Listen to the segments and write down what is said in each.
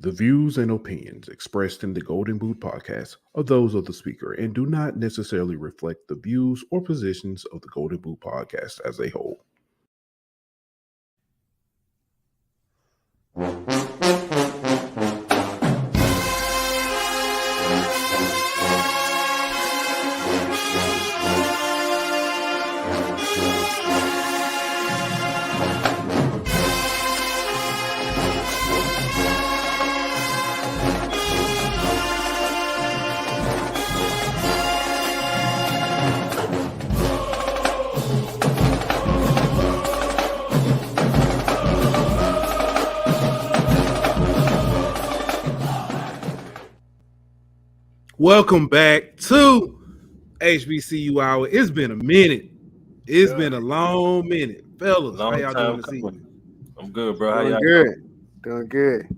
The views and opinions expressed in the Golden Boot podcast are those of the speaker and do not necessarily reflect the views or positions of the Golden Boot podcast as a whole. Welcome back to HBCU Hour. It's been a minute. It's been a long minute. Fellas, how y'all doing this evening? I'm good, bro. How y'all Doing good.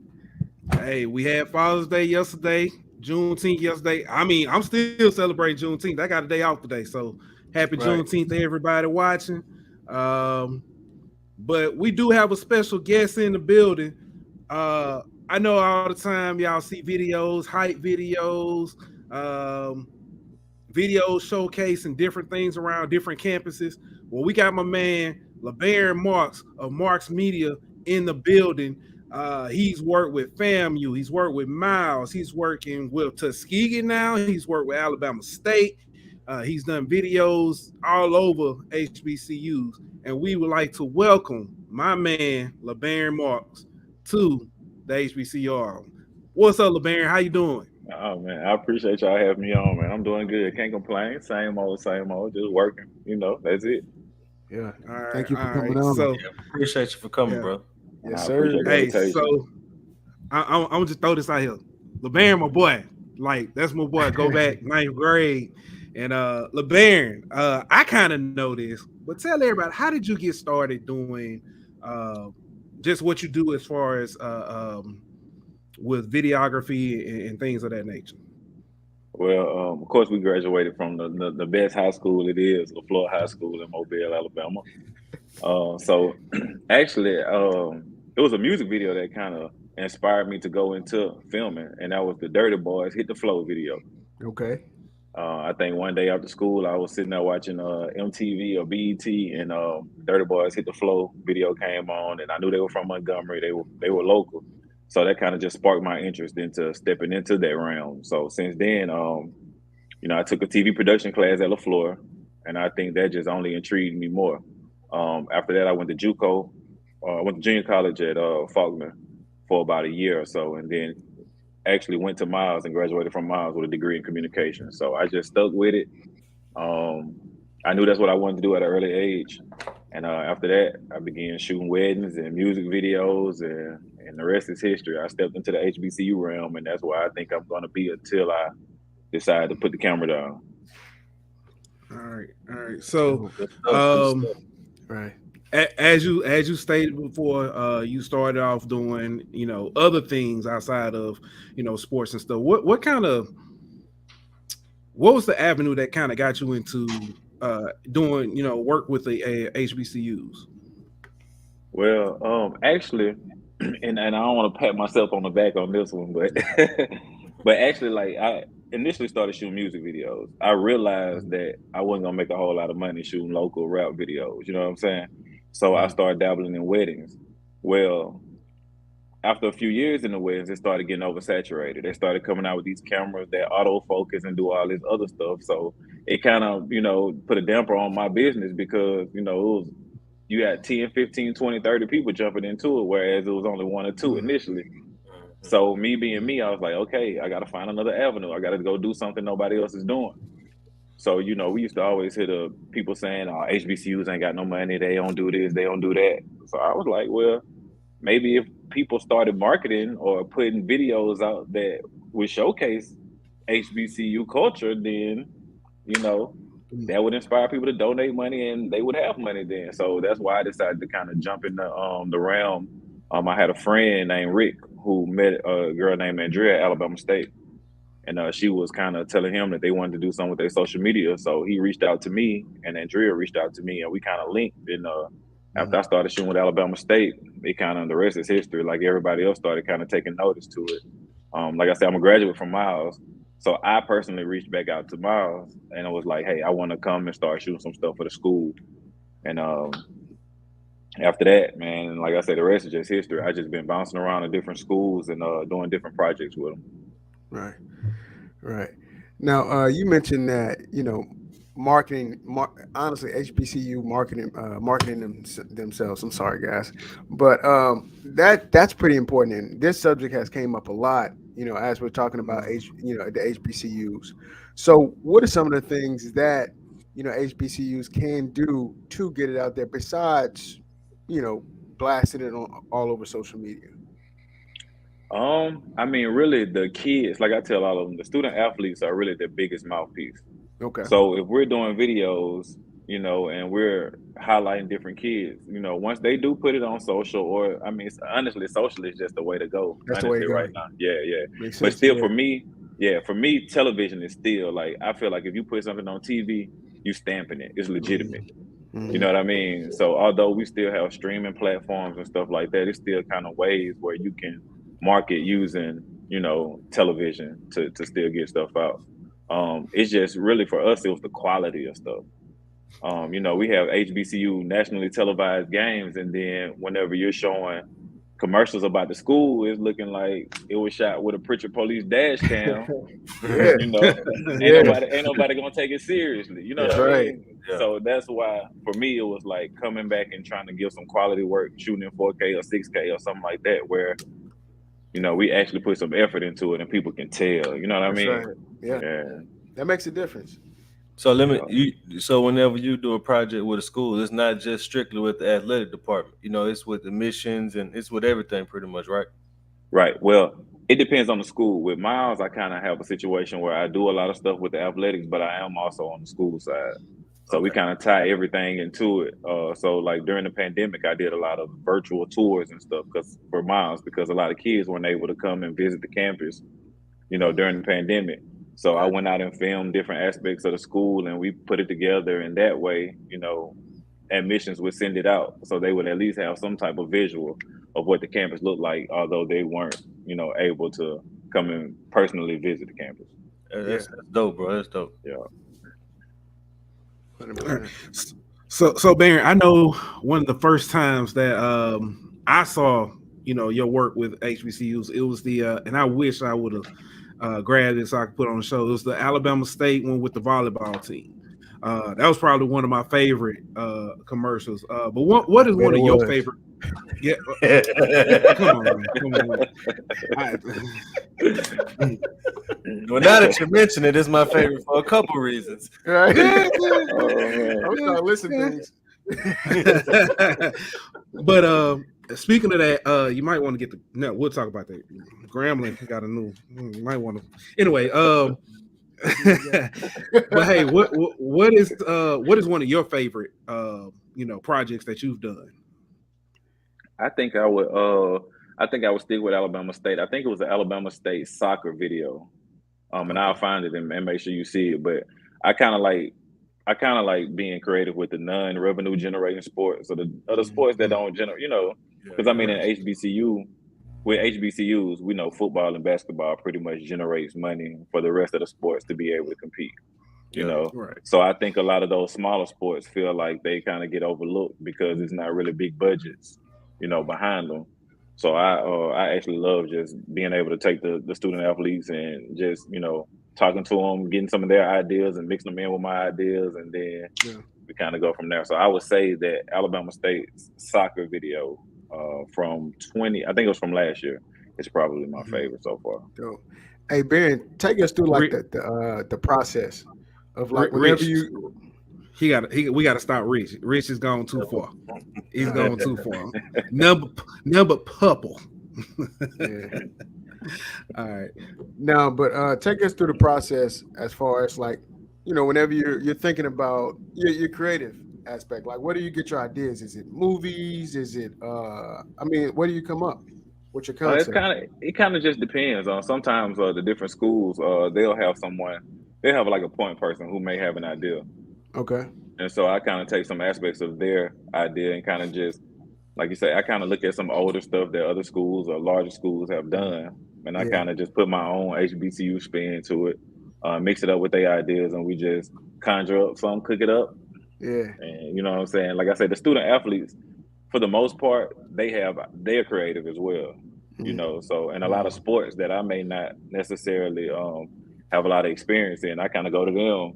Hey, we had Father's Day yesterday, Juneteenth yesterday. I mean, I'm still celebrating Juneteenth. I got a day off today, so happy Juneteenth to everybody watching. But we do have a special guest in the building. I know all the time y'all see videos, hype videos, videos showcasing different things around different campuses. Well, we got my man LeBaron Marks of Marks Media in the building. He's worked with FAMU, he's worked with Miles, he's working with Tuskegee now, he's worked with Alabama State. He's done videos all over HBCUs, and we would like to welcome my man LeBaron Marks to the HBCU Hour. What's up, LeBaron? How you doing? Oh man, I appreciate y'all having me on, man. I'm doing good. Can't complain. Same old, just working. You know, that's it. Yeah. All right, Thank you for coming on. So, appreciate you for coming, bro. Yes, sir. Hey, so I'm gonna just throw this out here. LeBaron, my boy, like that's my boy. Go back 9th grade, and LeBaron, I kind of know this, but tell everybody, how did you get started doing just what you do as far as with videography and things of that nature? Well, of course, we graduated from the best high school it is, LaFleur High School in Mobile, Alabama. So actually, it was a music video that kind of inspired me to go into filming, and that was the Dirty Boys Hit the Flow video. Okay. I think one day after school, I was sitting there watching MTV or BET, and Dirty Boys Hit the Flow video came on, and I knew they were from Montgomery. They were local, so that kind of just sparked my interest into stepping into that realm. So since then, I took a TV production class at LaFleur, and I think that just only intrigued me more. After that, I went to JUCO. I went to junior college at Faulkner for about a year or so, and then actually went to Miles and graduated from Miles with a degree in communication. So I just stuck with it. I knew that's what I wanted to do at an early age. And after that, I began shooting weddings and music videos, and the rest is history. I stepped into the HBCU realm, and that's where I think I'm going to be until I decide to put the camera down. All right. So, right. As you stated before, you started off doing, other things outside of, sports and stuff. What was the avenue that kind of got you into doing, work with the HBCUs? Well, actually, and I don't want to pat myself on the back on this one, but but actually, like, I initially started shooting music videos. I realized that I wasn't gonna make a whole lot of money shooting local rap videos. You know what I'm saying? So I started dabbling in weddings. Well, after a few years in the weddings, it started getting oversaturated. They started coming out with these cameras that autofocus and do all this other stuff. So it kind of, put a damper on my business because, you had 10, 15, 20, 30 people jumping into it, whereas it was only one or two initially. So me being me, I was like, okay, I got to find another avenue. I got to go do something nobody else is doing. So, we used to always hear the people saying, oh, HBCUs ain't got no money. They don't do this. They don't do that. So I was like, well, maybe if people started marketing or putting videos out that would showcase HBCU culture, then, that would inspire people to donate money and they would have money then. So that's why I decided to kind of jump in the realm. I had a friend named Rick who met a girl named Andrea at Alabama State. And she was kind of telling him that they wanted to do something with their social media. So he reached out to me and Andrea reached out to me and we kind of linked. And After I started shooting with Alabama State, it kind of, the rest is history. Like everybody else started kind of taking notice to it. Like I said, I'm a graduate from Miles. So I personally reached back out to Miles and I was like, hey, I want to come and start shooting some stuff for the school. And after that, man, like I said, the rest is just history. I just been bouncing around to different schools and doing different projects with them. Right. Now, you mentioned that, marketing, honestly, HBCU marketing themselves. I'm sorry, guys, but that's pretty important. And this subject has came up a lot, as we're talking about the HBCUs. So, what are some of the things that HBCUs can do to get it out there besides, blasting it all over social media? I mean, really, the kids, like I tell all of them, the student athletes are really the biggest mouthpiece. Okay. So if we're doing videos, and we're highlighting different kids, once they do put it on social, or I mean, honestly, social is just the way to go. That's the way to go right now. Yeah. Makes But sense, still, for me, television is still like, I feel like if you put something on TV, you stamping it. It's legitimate. Mm-hmm. You know what I mean? So although we still have streaming platforms and stuff like that, it's still kind of ways where you can market using, television to still get stuff out. It's just really for us, it was the quality of stuff. We have HBCU nationally televised games, and then whenever you're showing commercials about the school, it's looking like it was shot with a Pritchard police dash cam. Ain't nobody gonna take it seriously. You know what I mean? Yeah. So that's why for me it was like coming back and trying to give some quality work, shooting in 4K or 6K or something like that, where we actually put some effort into it and people can tell. You know what I mean? Right. Yeah. That makes a difference. So so whenever you do a project with a school, it's not just strictly with the athletic department. It's with admissions and it's with everything pretty much, right? Right. Well, it depends on the school. With Miles, I kind of have a situation where I do a lot of stuff with the athletics, but I am also on the school side. So we kind of tie everything into it. So like during the pandemic, I did a lot of virtual tours and stuff for Miles, because a lot of kids weren't able to come and visit the campus, during the pandemic. So I went out and filmed different aspects of the school and we put it together. And that way, admissions would send it out. So they would at least have some type of visual of what the campus looked like, although they weren't, able to come and personally visit the campus. That's dope, bro. That's dope. Yeah. So Baron, I know one of the first times that I saw your work with HBCUs, it was the and I wish I would have grabbed it so I could put on the show. It was the Alabama State one with the volleyball team. That was probably one of my favorite commercials. But what is one of your favorite? Yeah, come on, man. Well, now that you mention it, it's my favorite for a couple reasons. Right? I'm trying to listen to things. But speaking of that, you might want to get no. We'll talk about that. Grambling got a new. You might want to. Anyway, but hey, what is one of your favorite projects that you've done? I think I would stick with Alabama State. I think it was the Alabama State soccer video. And I'll find it and make sure you see it. But I kind of like being creative with the non-revenue generating sports, or the other sports that don't generate, because I mean in with HBCUs, we know football and basketball pretty much generates money for the rest of the sports to be able to compete. Right. So I think a lot of those smaller sports feel like they kind of get overlooked because it's not really big budgets, behind them. So I actually love just being able to take the student athletes and just, talking to them, getting some of their ideas and mixing them in with my ideas. And then we kind of go from there. So I would say that Alabama State's soccer video from I think it was from last year, it's probably my favorite so far. Dope. Hey, Ben, take us through like the process of like whenever we got to stop Rich. Rich is gone too far. He's gone too far. Number purple. Yeah. All right. Now, but take us through the process as far as like, whenever you're thinking about your creative aspect, like where do you get your ideas? Is it movies? Is it where do you come up with your concept? It kind of just depends on sometimes the different schools, they'll have like a point person who may have an idea. Okay. And so I kind of take some aspects of their idea and kind of just, like you say, I kind of look at some older stuff that other schools or larger schools have done, and I kind of just put my own HBCU spin to it, mix it up with their ideas, and we just conjure up some, cook it up. Yeah. And you know what I'm saying? Like I said, the student athletes, for the most part, they're creative as well. You know, so and a lot of sports that I may not necessarily have a lot of experience in, I kind of go to them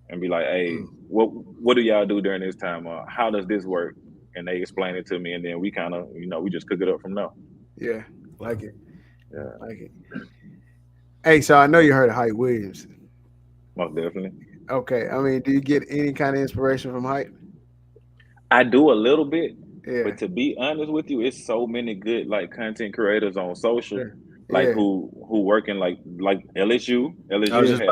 and be like, hey, what do y'all do during this time? How does this work? And they explain it to me, and then we kind of, we just cook it up from there. Yeah, like it. Yeah, like it. Hey, so I know you heard of Hype Williams. Most definitely. Okay, I mean, do you get any kind of inspiration from Hype? I do a little bit, Yeah. but to be honest with you, it's so many good like content creators on social. Sure. Like Yeah. who working like LSU. LSU I was just has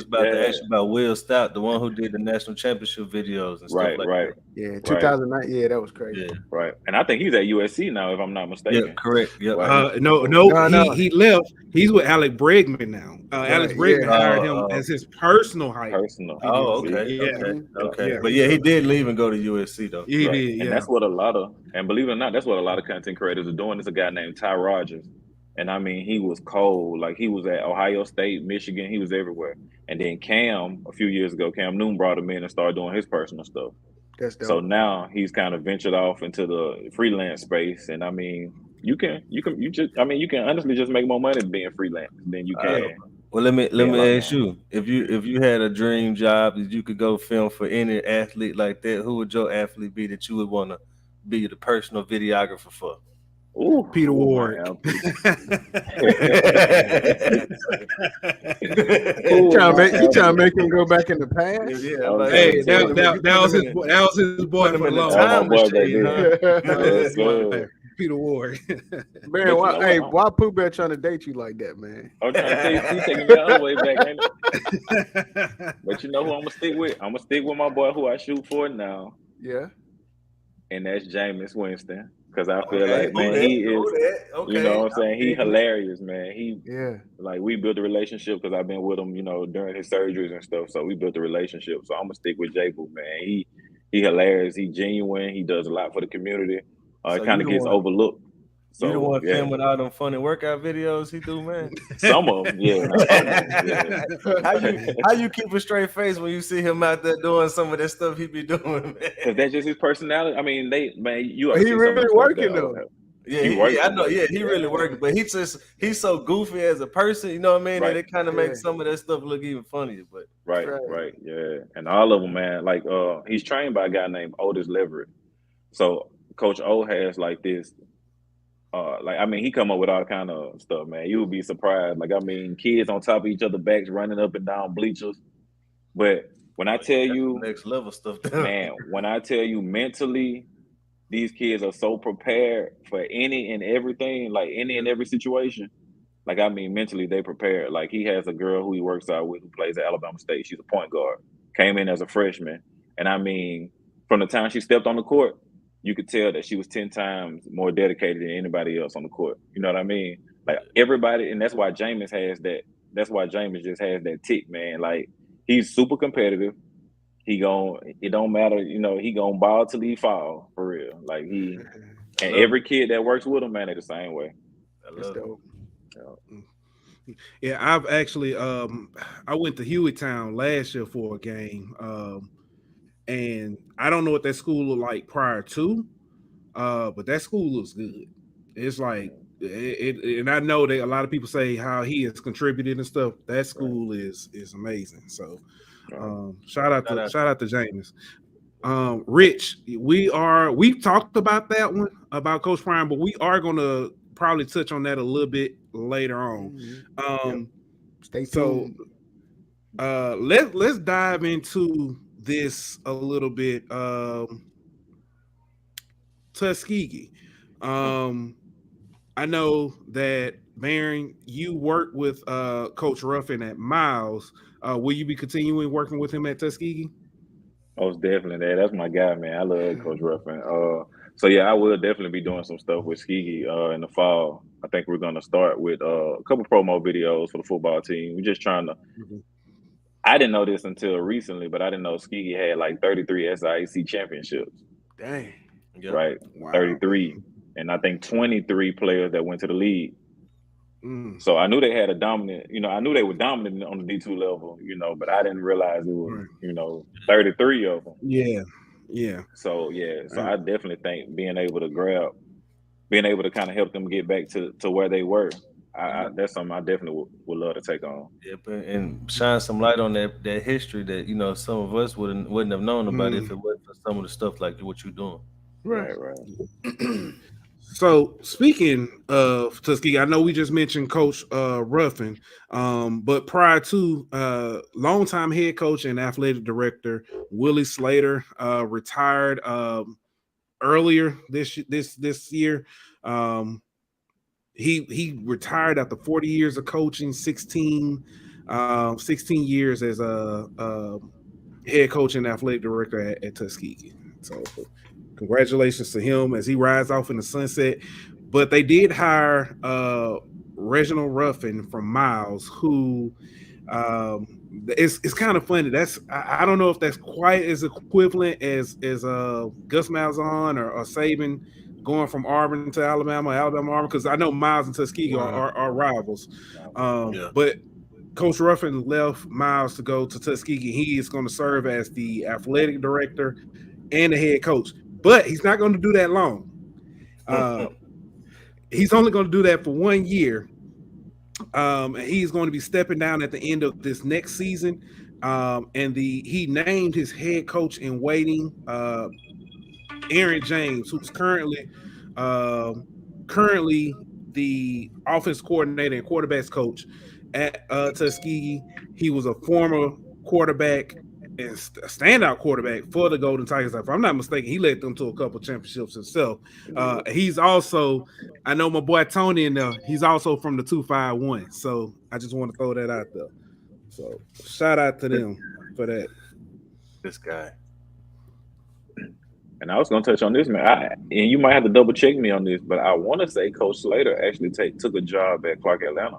about to ask you about Will Stout, the one who did the national championship videos and stuff like that. Yeah, 2009. Yeah, that was crazy. Yeah. Right, and I think he's at USC now, if I'm not mistaken. Yeah, correct. Yep. No, he left. He's with Alec Bregman now. Alex Bregman hired him as his personal hype. Oh, okay. Yeah. Okay. But yeah, he did leave and go to USC though. He did, and that's what and believe it or not, that's what a lot of content creators are doing. There's a guy named Ty Rogers. And I mean, he was cold. Like he was at Ohio State, Michigan. He was everywhere. And then Cam, a few years ago, Cam Newton brought him in and started doing his personal stuff. That's dope. So now he's kind of ventured off into the freelance space. And I mean, you can honestly just make more money being freelance than you can. Well, let me ask you, if you had a dream job that you could go film for any athlete like that, who would your athlete be that you would want to be the personal videographer for? Ooh, Peter Ward. You trying to make him go back in the past? Yeah. Hey, that was his boy for a long time. Peter Ward. Man, why Pooh Bear trying to date you like that, man? I'm trying to tell you, he's taking me all the way back, ain't it? But you know who I'm gonna stick with? I'm gonna stick with my boy who I shoot for now. Yeah. And that's Jameis Winston. Because I feel like, man, he is, you know what I'm saying? He hilarious, man. Like, we built a relationship because I've been with him, during his surgeries and stuff. So we built a relationship. So I'm going to stick with J-Boo, man. He hilarious. He genuine. He does a lot for the community. It kind of gets overlooked. So, you the one filming all them funny workout videos he do, man? Some of them, yeah. How you keep a straight face when you see him out there doing some of that stuff he be doing, man? Because that's just his personality. I mean, you are he really working though. I know. Yeah, he really working, but he's so goofy as a person. You know what I mean? Right. And it kind of makes some of that stuff look even funnier. But right, yeah. And all of them, man. Like, he's trained by a guy named Otis Leverett. So Coach O has like this. He come up with all kind of stuff, man. You would be surprised. Like, I mean, kids on top of each other backs running up and down bleachers. But when I tell you next level stuff, man, when I tell you mentally, these kids are so prepared for any and everything, like any and every situation. Like, I mean, mentally they prepared. Like, he has a girl who he works out with who plays at Alabama State. She's a point guard. Came in as a freshman. And I mean, from the time she stepped on the court, you could tell that she was 10 times more dedicated than anybody else on the court. You know what I mean? Like, everybody, and that's why Jameis has that. That's why Jameis just has that tick, man. Like, he's super competitive. It don't matter, he gonna ball till he fall, for real. Like, and every kid that works with him, man, they're the same way. That's dope. Yeah, I've actually, I went to Hueytown last year for a game. And I don't know what that school looked like prior to, but that school looks good. It's like and I know that a lot of people say how he has contributed and stuff. That school is amazing. So, shout out to Jameis. Rich, we've talked about that one about Coach Prime, but we are going to probably touch on that a little bit later on. Stay tuned. So, let's dive into this a little bit. Tuskegee. I know that Baron, you work with Coach Ruffin at Miles. Will you be continuing working with him at Tuskegee? Most definitely. That's my guy, man. I love Coach Ruffin. So yeah, I will definitely be doing some stuff with Tuskegee in the fall. I think we're gonna start with a couple promo videos for the football team. We're just trying to I didn't know this until recently, but I didn't know Tuskegee had like 33 SIAC championships. Dang. Yep. Right? Wow. 33. And I think 23 players that went to the league. Mm. So I knew they had a dominant, I knew they were dominant on the D2 level, but I didn't realize it was, Right. 33 of them. Yeah. Yeah. So I definitely think being able to kind of help them get back to where they were. That's something I definitely would love to take on. Yep, and shine some light on that history that some of us wouldn't have known about if it wasn't for some of the stuff like what you're doing. Right. So speaking of Tuskegee, I know we just mentioned Coach Ruffin, but prior to longtime head coach and athletic director Willie Slater retired earlier this year. He retired after 40 years of coaching, 16 years as a head coach and athletic director at Tuskegee. So congratulations to him as he rides off in the sunset. But they did hire Reginald Ruffin from Miles, who it's kind of funny. I don't know if that's quite as equivalent as Gus Malzahn or Saban going from Auburn to Alabama Auburn, because I know Miles and Tuskegee are rivals. But Coach Ruffin left Miles to go to Tuskegee. He is going to serve as the athletic director and the head coach, but he's not going to do that long. He's only going to do that for 1 year. And he's going to be stepping down at the end of this next season. And he named his head coach in waiting, Aaron James, who's currently the offense coordinator and quarterbacks coach at Tuskegee. He was a former quarterback and standout quarterback for the Golden Tigers. If I'm not mistaken, he led them to a couple championships himself. He's also, I know my boy Tony in there, he's also from the 251. So I just want to throw that out there. So shout out to them for that. This guy. And I was going to touch on this, man. And you might have to double check me on this, but I want to say Coach Slater actually took a job at Clark Atlanta.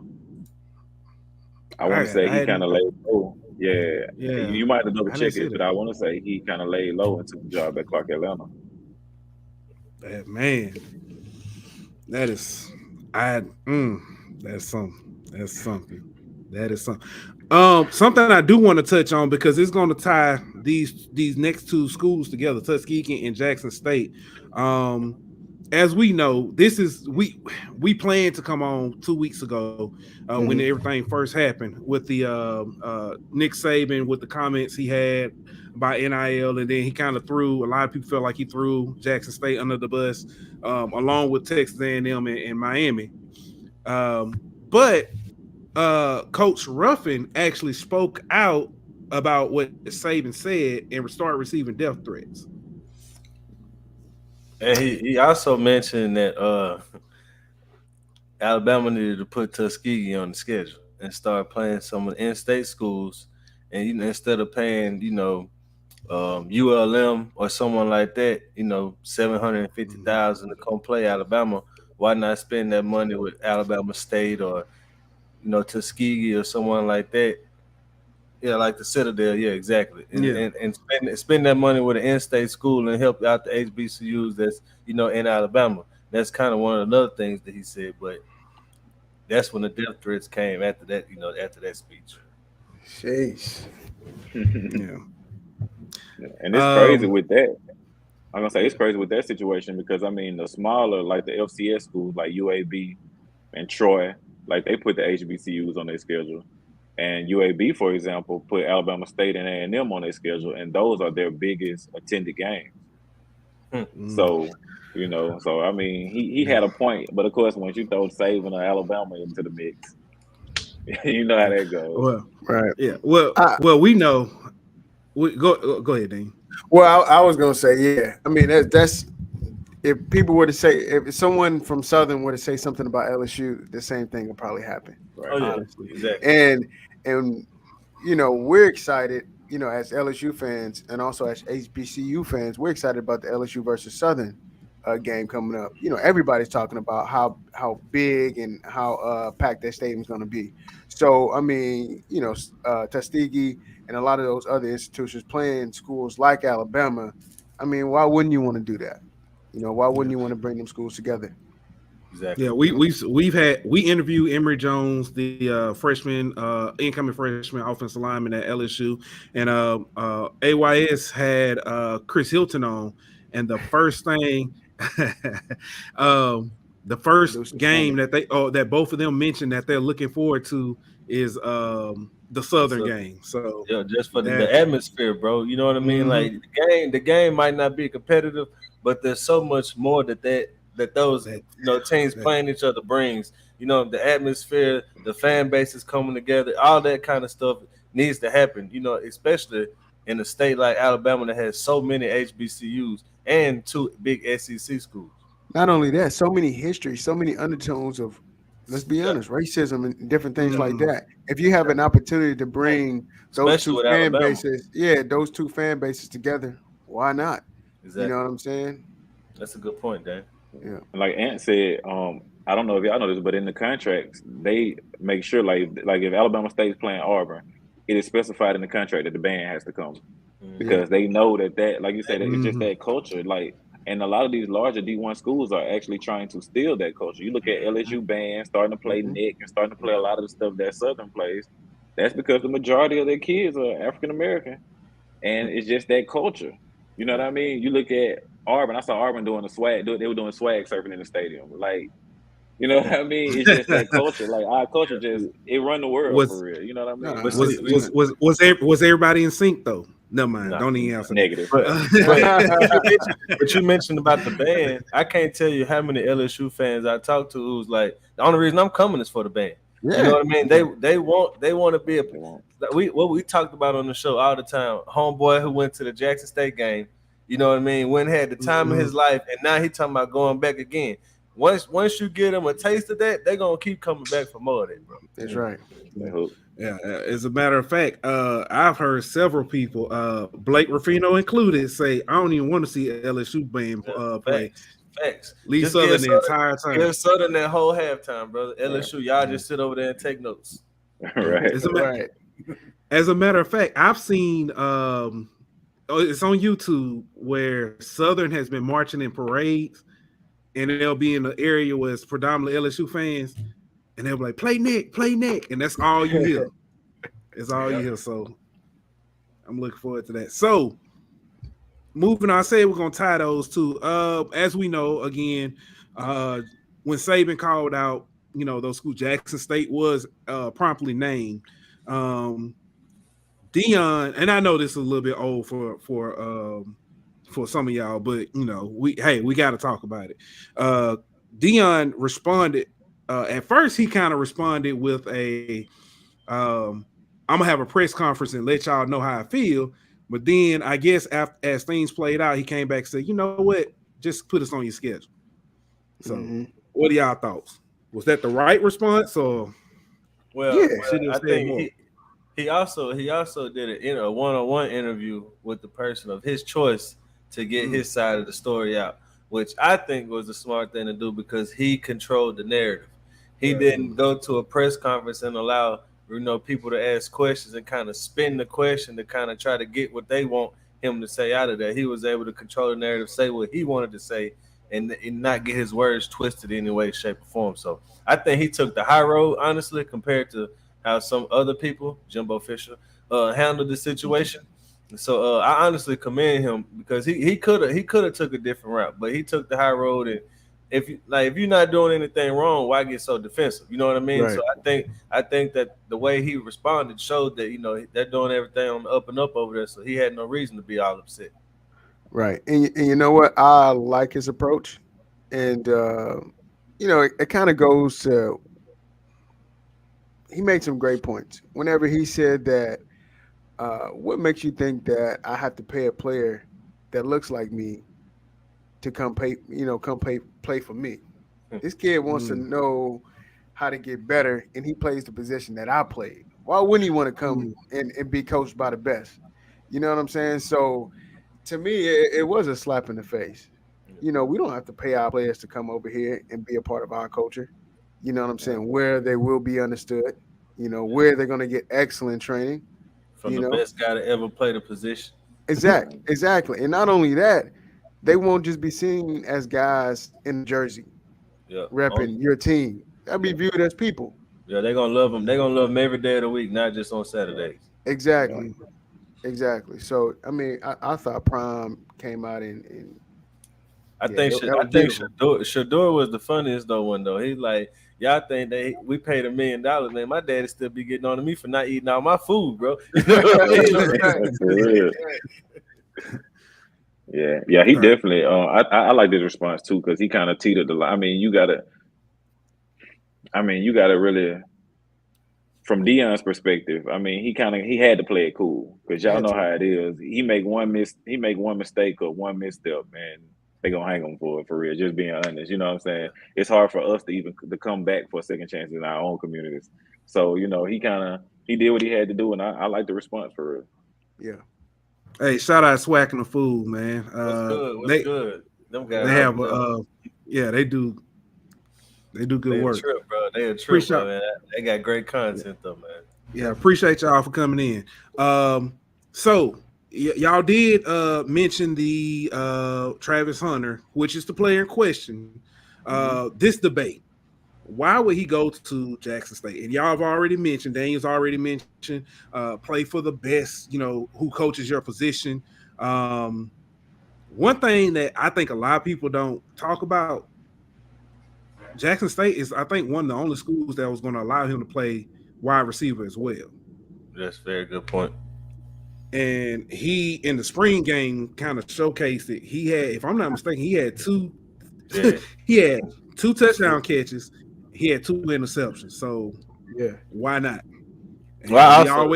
I want to say he kind of laid low. Yeah. You might have to double check it, but I want to say he kind of laid low and took a job at Clark Atlanta. Man, that's something. That's something. That is something. Something I do want to touch on, because it's going to tie these next two schools together, Tuskegee and Jackson State. As we know, we planned to come on 2 weeks ago when everything first happened with the Nick Saban, with the comments he had about NIL, and then he kind of threw, a lot of people felt like he threw Jackson State under the bus, along with Texas A&M and Miami. But Coach Ruffin actually spoke out about what Saban said and started receiving death threats. And he also mentioned that Alabama needed to put Tuskegee on the schedule and start playing some of the in-state schools, and instead of paying ULM or someone like that, $750,000 to come play Alabama, why not spend that money with Alabama State or Tuskegee or someone like that? Yeah, like the Citadel. Yeah, exactly. And spend that money with an in-state school and help out the HBCUs that's in Alabama. That's kind of one of the other things that he said. But that's when the death threats came after that. After that speech. Jeez. Yeah. And it's crazy with that. I'm gonna say it's crazy with that situation, because I mean the smaller, like the FCS schools like UAB and Troy, like they put the HBCUs on their schedule. And UAB, for example, put Alabama State and A&M on their schedule, and those are their biggest attended games. So, so I mean, he had a point, but of course, once you throw Saban or Alabama into the mix, you know how that goes. Well, right? Yeah. Well, we know. Go ahead, Dean. Well, I was gonna say, yeah. I mean, that's if people were to say, if someone from Southern were to say something about LSU, the same thing would probably happen. Right. Oh yeah, exactly. And we're excited, as LSU fans and also as HBCU fans, we're excited about the LSU versus Southern game coming up, everybody's talking about how big and how packed that stadium's going to be. So I mean, Tuskegee and a lot of those other institutions playing schools like Alabama. I mean, why wouldn't you want to do that? Why wouldn't you want to bring them schools together? Exactly. Yeah, we interviewed Emory Jones, the freshman, incoming freshman offensive lineman at LSU, and AYS had Chris Hilton on, and the first thing, the first game that both of them mentioned that they're looking forward to is the Southern game. So yeah, just for the atmosphere, bro. You know what I mean? Like the game might not be competitive, but there's so much more that those teams playing each other brings. The atmosphere, the fan bases coming together, all that kind of stuff needs to happen. Especially in a state like Alabama that has so many HBCUs and 2 big SEC schools. Not only that, so many histories, so many undertones of, let's be honest, racism and different things like that. If you have an opportunity to bring those two fan bases, those two fan bases together, why not? Exactly. You know what I'm saying? That's a good point, Dan. Yeah. Like Ant said, I don't know if y'all know this, but in the contracts, they make sure like if Alabama State's playing Auburn, it is specified in the contract that the band has to come because they know that like you said, it's just that culture. Like, and a lot of these larger D1 schools are actually trying to steal that culture. You look at LSU band starting to play Nick and starting to play a lot of the stuff that Southern plays. That's because the majority of their kids are African American, and it's just that culture. You know what I mean? You look at Auburn. I saw Auburn doing the swag. They were doing swag surfing in the stadium. Like, you know what I mean? It's just that culture. Like our culture, it run the world for real. You know what I mean? Was everybody in sync though? Never mind. Don't even answer. Negative. But you mentioned about the band. I can't tell you how many LSU fans I talked to who's like, the only reason I'm coming is for the band. Yeah. You know what I mean? They want to be what we talked about on the show all the time. Homeboy who went to the Jackson State game, you know what I mean? Went had the time of his life, and now he talking about going back again. Once you give them a taste of that, they're gonna keep coming back for more of that, bro. That's right. Yeah, as a matter of fact, I've heard several people, Blake Ruffino included, say, I don't even want to see LSU band play. Facts. Leave Southern the entire time. Give Southern that whole halftime, brother. LSU, y'all just sit over there and take notes. Right. As a matter of fact, I've seen it's on YouTube where Southern has been marching in parades, and they'll be in an area where it's predominantly LSU fans, and they'll be like, play Nick, and that's all you hear. It's all you hear. So I'm looking forward to that. So moving on, I said we're gonna tie those two. As we know, again, when Saban called out, those schools, Jackson State was promptly named. Dion, and I know this is a little bit old for some of y'all, but we got to talk about it. Dion responded. At first, he kind of responded with a, "I'm gonna have a press conference and let y'all know how I feel." But then, I guess as things played out, he came back and said, "You know what? Just put us on your schedule." So, what are y'all thoughts? Was that the right response, or? Well, I think he also did a one-on-one interview with the person of his choice to get his side of the story out, which I think was the smart thing to do because he controlled the narrative. He didn't go to a press conference and allow people to ask questions and kind of spin the question to kind of try to get what they want him to say out of that. He was able to control the narrative, say what he wanted to say, and not get his words twisted in any way, shape, or form. So I think he took the high road, honestly, compared to how some other people, Jimbo Fisher, handled the situation. So I honestly commend him because he could have took a different route, but he took the high road. And if you're not doing anything wrong, why get so defensive? You know what I mean? Right. So I think that the way he responded showed that they're doing everything on the up and up over there. So he had no reason to be all upset. Right, and you know what? I like his approach, and it kind of goes to. He made some great points. Whenever he said that, what makes you think that I have to pay a player that looks like me to come play for me? This kid wants to know how to get better, and he plays the position that I played. Why wouldn't he want to come and be coached by the best? You know what I'm saying? So to me, it was a slap in the face. we don't have to pay our players to come over here and be a part of our culture. You know what I'm saying? Where they will be understood, where they're going to get excellent training. From the best guy to ever play the position. Exactly. And not only that, they won't just be seen as guys in a jersey repping your team. They'll be viewed as people. Yeah, they're going to love them. They're going to love them every day of the week, not just on Saturdays. Exactly. So, I mean, I thought Prime came out and I think Shador was the funniest one though. He's like, y'all think we paid $1 million, man. My daddy still be getting on to me for not eating all my food, bro. Yeah, he definitely. I like this response too because he kind of teetered the line. I mean, you gotta really, from Deion's perspective. I mean, he had to play it cool because y'all know how it is. He make one mistake or one misstep, and they gonna hang him for it, for real. Just being honest, you know what I'm saying? It's hard for us to come back for a second chance in our own communities. So he did what he had to do, and I like the response for real. Yeah. Hey, shout out Swacking the Food, man. What's good? Them guys. They have they do. They do good work, trip, bro. They a trip, bro, man. They got great content though, man. Yeah, appreciate y'all for coming in. So y'all did mention the Travis Hunter, which is the player in question. This debate. Why would he go to Jackson State? And y'all have already mentioned, Daniel's already mentioned, play for the best, who coaches your position. One thing that I think a lot of people don't talk about, Jackson State is, I think, one of the only schools that was going to allow him to play wide receiver as well. That's a very good point. And he, in the spring game, kind of showcased it. He had, if I'm not mistaken, he had two touchdown catches. He had 2 interceptions. So why not? Well,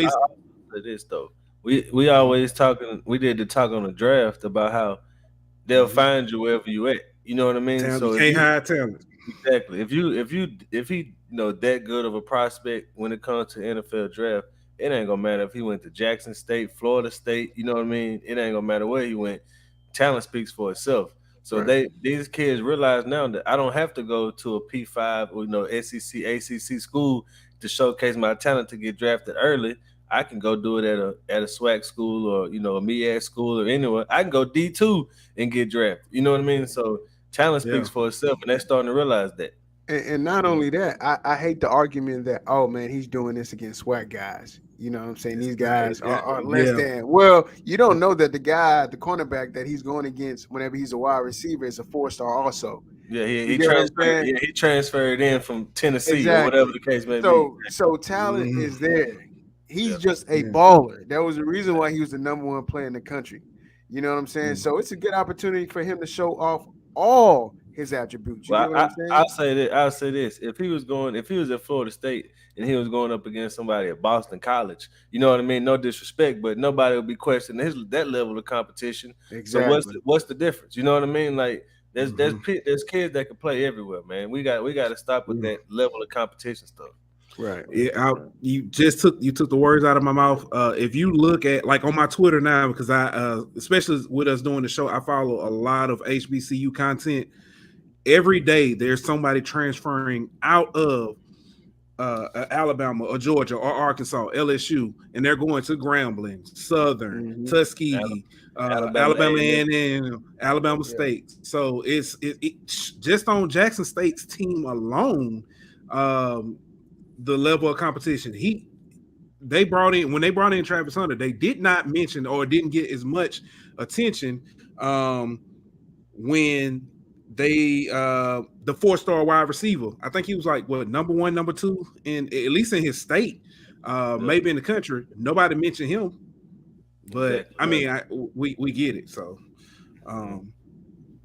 we always talking. We did the talk on the draft about how they'll find you wherever you at. You know what I mean? So you can't hide talent. Exactly. If he that good of a prospect when it comes to NFL draft, it ain't gonna matter if he went to Jackson State, Florida State. You know what I mean? It ain't gonna matter where he went. Talent speaks for itself. So these kids realize now that I don't have to go to a P5 or SEC, ACC school to showcase my talent to get drafted early. I can go do it at a SWAC school or a MEAC school or anywhere. I can go D2 and get drafted. You know what I mean? So talent speaks for itself, and they're starting to realize that. And not only that, I hate the argument that, oh man, he's doing this against SWAC guys. You know what I'm saying? These guys are less than. Well, you don't know that the cornerback that he's going against whenever he's a wide receiver is a 4-star also. Yeah, he transferred in from Tennessee or whatever the case may be. So talent is there. He's just a baller. That was the reason why he was the #1 player in the country. You know what I'm saying? So it's a good opportunity for him to show off all his attributes. You know what I'm saying? I'll say this. If he was at Florida State and he was going up against somebody at Boston College, you know what I mean? No disrespect, but nobody will be questioning that level of competition. Exactly. So what's the difference? You know what I mean? Like there's kids that can play everywhere, man. We got to stop with that level of competition stuff. Right. Yeah, you took the words out of my mouth. If you look at, like, on my Twitter now, because I especially with us doing the show, I follow a lot of HBCU content. Every day there's somebody transferring out of Alabama or Georgia or Arkansas, LSU, and they're going to Grambling, Southern, Tuskegee, Alabama A&M, Alabama State. So it's just on Jackson State's team alone. The level of competition when they brought in Travis Hunter, they did not mention or didn't get as much attention when they the 4-star wide receiver. I think he was like #1, #2 in, at least in his state, maybe in the country. Nobody mentioned him, but I mean, we get it. So,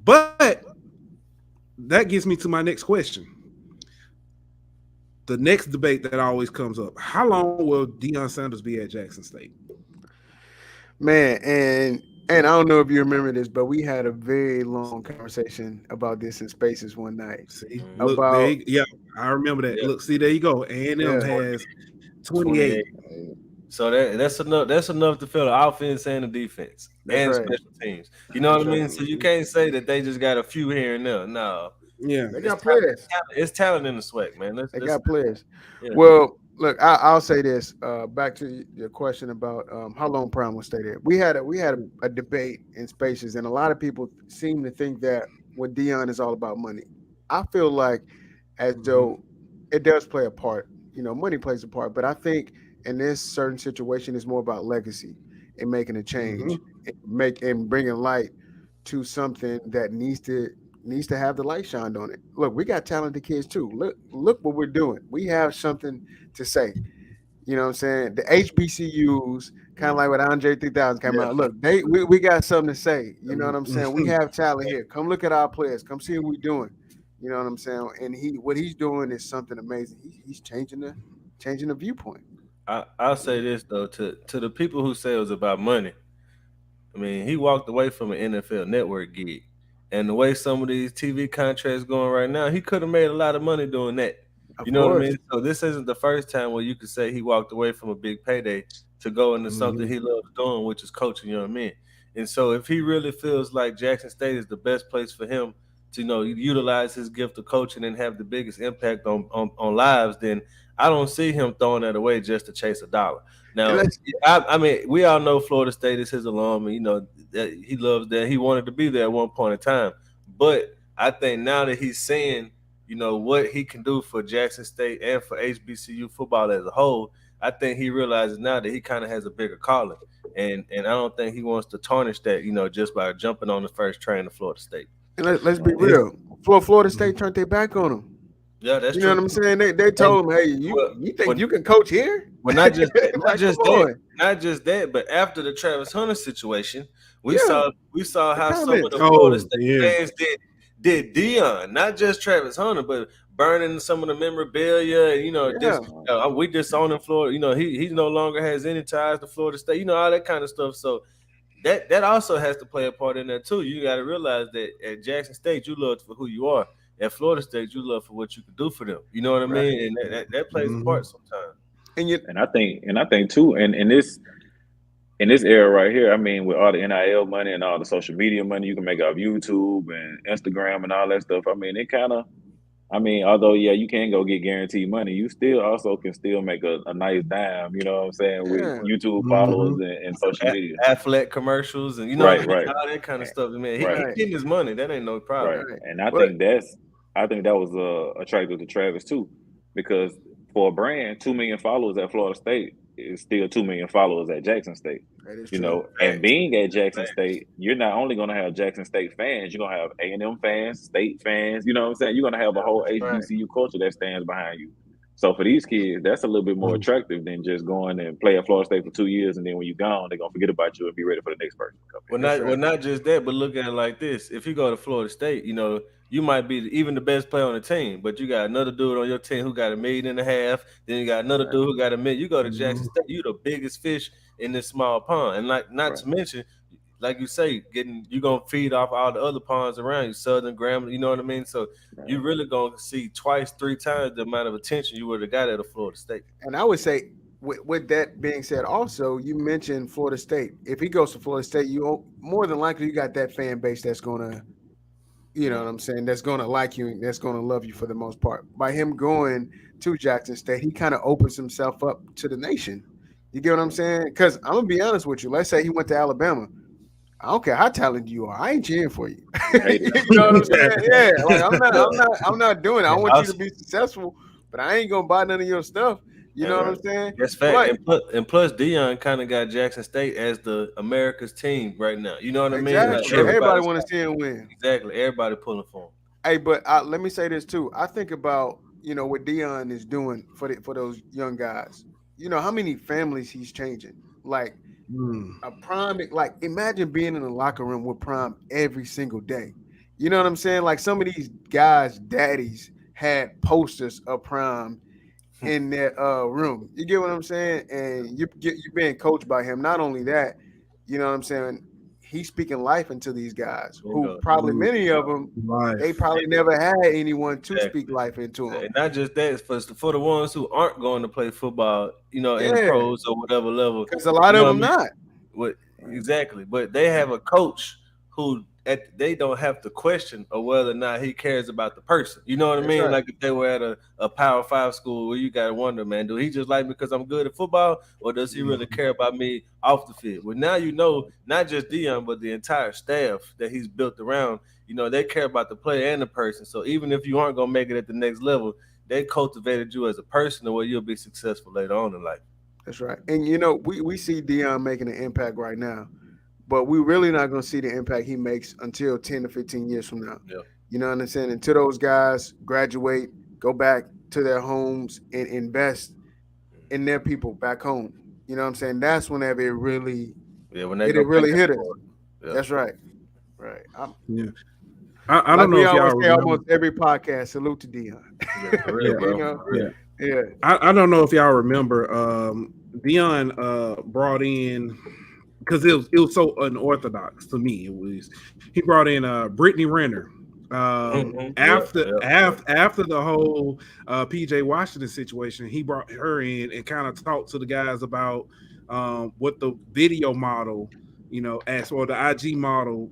but that gets me to my next question. The next debate that always comes up: how long will Deion Sanders be at Jackson State? Man, and I don't know if you remember this, but we had a very long conversation about this in Spaces one night. See, I remember that. Yeah. Look, see, there you go. A&M has 28. So that's enough. That's enough to fill the offense and the defense That's and right. special teams. You know what I mean? So you Mhm. can't say that they just got a few here and there. No, Yeah. They it's got players. it's talent in the sweat, man. They Let's got players. yeah. Well, look, I'll say this. Back to your question about how long Prime will stay there. We had a debate in Spaces, and a lot of people seem to think that what Dion is all about money. I feel like as though it does play a part. Money plays a part, but I think in this certain situation, it's more about legacy and making a change, and bringing light to something that needs to have the light shined on it. Look, we got talented kids too. Look what we're doing. We have something to say. You know what I'm saying? The HBCUs, kind of like when Andre 3000 came out. Look, we got something to say. You know what I'm saying? We have talent here. Come look at our players. Come see what we're doing. You know what I'm saying? And what he's doing is something amazing. He's changing the viewpoint. I'll say this though to the people who say it was about money. I mean, he walked away from an NFL Network gig, and the way some of these TV contracts going right now, he could have made a lot of money doing that. You Of know what I course. mean? So this isn't the first time where you could say he walked away from a big payday to go into something he loves doing, which is coaching young men. And so if he really feels like Jackson State is the best place for him to utilize his gift of coaching and have the biggest impact on lives, then I don't see him throwing that away just to chase a dollar. And Now, let's I mean, we all know Florida State is his alum, and that he loves that. He wanted to be there at one point in time, but I think now that he's seeing, what he can do for Jackson State and for HBCU football as a whole, I think he realizes now that he kind of has a bigger calling, and I don't think he wants to tarnish that, just by jumping on the first train to Florida State. and let's be It's- real. Florida State turned their back on him. Yeah, that's You know true. what I'm saying? They told him, "Hey, Well, you think you can coach here?" Well, not just that, Like, come on. not just that, but after the Travis Hunter situation, we Yeah, saw the how some of comments. the Florida Oh, State yeah. fans did Dion, not just Travis Hunter, but burning some of the memorabilia. And, Yeah, we disown him Florida. He no longer has any ties to Florida State. All that kind of stuff. So that also has to play a part in that too. You got to realize that at Jackson State, you love for who you are. At Florida State, you love for what you can do for them. You know what I right. mean? And that plays a part sometimes. And you, And I think too, and in this era right here, I mean, with all the NIL money and all the social media money you can make off YouTube and Instagram and all that stuff, I mean, although yeah, you can go get guaranteed money, you still also can still make a nice dime, you know what I'm saying, with yeah, YouTube followers and social media. Athletic commercials and what I Right, mean, right, all that kind of stuff. Man, he right, getting his money. That ain't no problem. right. right. And I But think that was attractive to Travis too, because for a brand, 2 million followers at Florida State is still 2 million followers at Jackson State. that is You true. know, and being at Jackson Facts. State, you're not only going to have Jackson State fans, you're going to have A&M fans, State fans. You know what I'm saying? You're going to have a whole Right. HBCU culture that stands behind you. So for these kids, that's a little bit more attractive than just going and play at Florida State for 2 years, and then when you're gone, they're going to forget about you and be ready for the next person to come in. Not just that, but look at it like this: if you go to Florida State, you might be even the best player on the team, but you got another dude on your team who got 1.5 million. Then you got another dude who got 1 million. You go to Jackson State, you the biggest fish in this small pond, and not to mention, like you say, you gonna feed off all the other ponds around you, Southern Grambling. You know what I mean? So you really gonna see twice, 3 times the amount of attention you would have got at a Florida State. And I would say, with that being said, also you mentioned Florida State. If he goes to Florida State, more than likely you got that fan base that's gonna, you know what I'm saying, that's gonna like you and that's gonna love you for the most part. By him going to Jackson State, he kind of opens himself up to the nation. You get what I'm saying? Because I'm gonna be honest with you. Let's say he went to Alabama. I don't care how talented you are. I ain't cheering for you. You know what I'm saying? Yeah, like I'm not doing it. I want you to be successful, but I ain't gonna buy none of your stuff. You know what I'm saying? That's fact. And plus, Dion kind of got Jackson State as the America's team right now. You know what I mean? Exactly. Like Everybody want to see him win. Exactly. Everybody pulling for him. Hey, but let me say this too. I think about what Dion is doing for those young guys. You know how many families he's changing. Like a Prime, like imagine being in the locker room with Prime every single day. You know what I'm saying? Like some of these guys' daddies had posters of Prime in their room. You get what I'm saying? And you're being coached by him. Not only that, you know what I'm saying? he's speaking life into these guys who probably many of them they probably Yeah. never had anyone to Exactly. speak life into them. And not just that, for the ones who aren't going to play football, in the Yeah. pros or whatever level, Because a lot you of know them what I mean? not. What exactly? But they have a coach who they don't have to question or whether or not he cares about the person. You know what I That's mean? right. Like if they were at a Power 5 school, where you gotta wonder, man, do he just like me because I'm good at football, or does he really care about me off the field? Well, now you know, not just Deion, but the entire staff that he's built around. They care about the player and the person. So even if you aren't gonna make it at the next level, they cultivated you as a person to where you'll be successful later on in life. That's right. And we see Deion making an impact right now, but we really not going to see the impact he makes until 10 to 15 years from now. Yeah. You know what I'm saying? Until those guys graduate, go back to their homes and invest in their people back home. You know what I'm saying? That's whenever it really hit us. Yeah. That's right. Right. I don't know if y'all say almost every podcast. Salute to Deion. Yeah, for real, bro. Yeah. I don't know if y'all remember. Deion brought in, because it was so unorthodox to me. He brought in Brittany Renner. After the whole PJ Washington situation, he brought her in and kind of talked to the guys about what the video model, as or the IG model,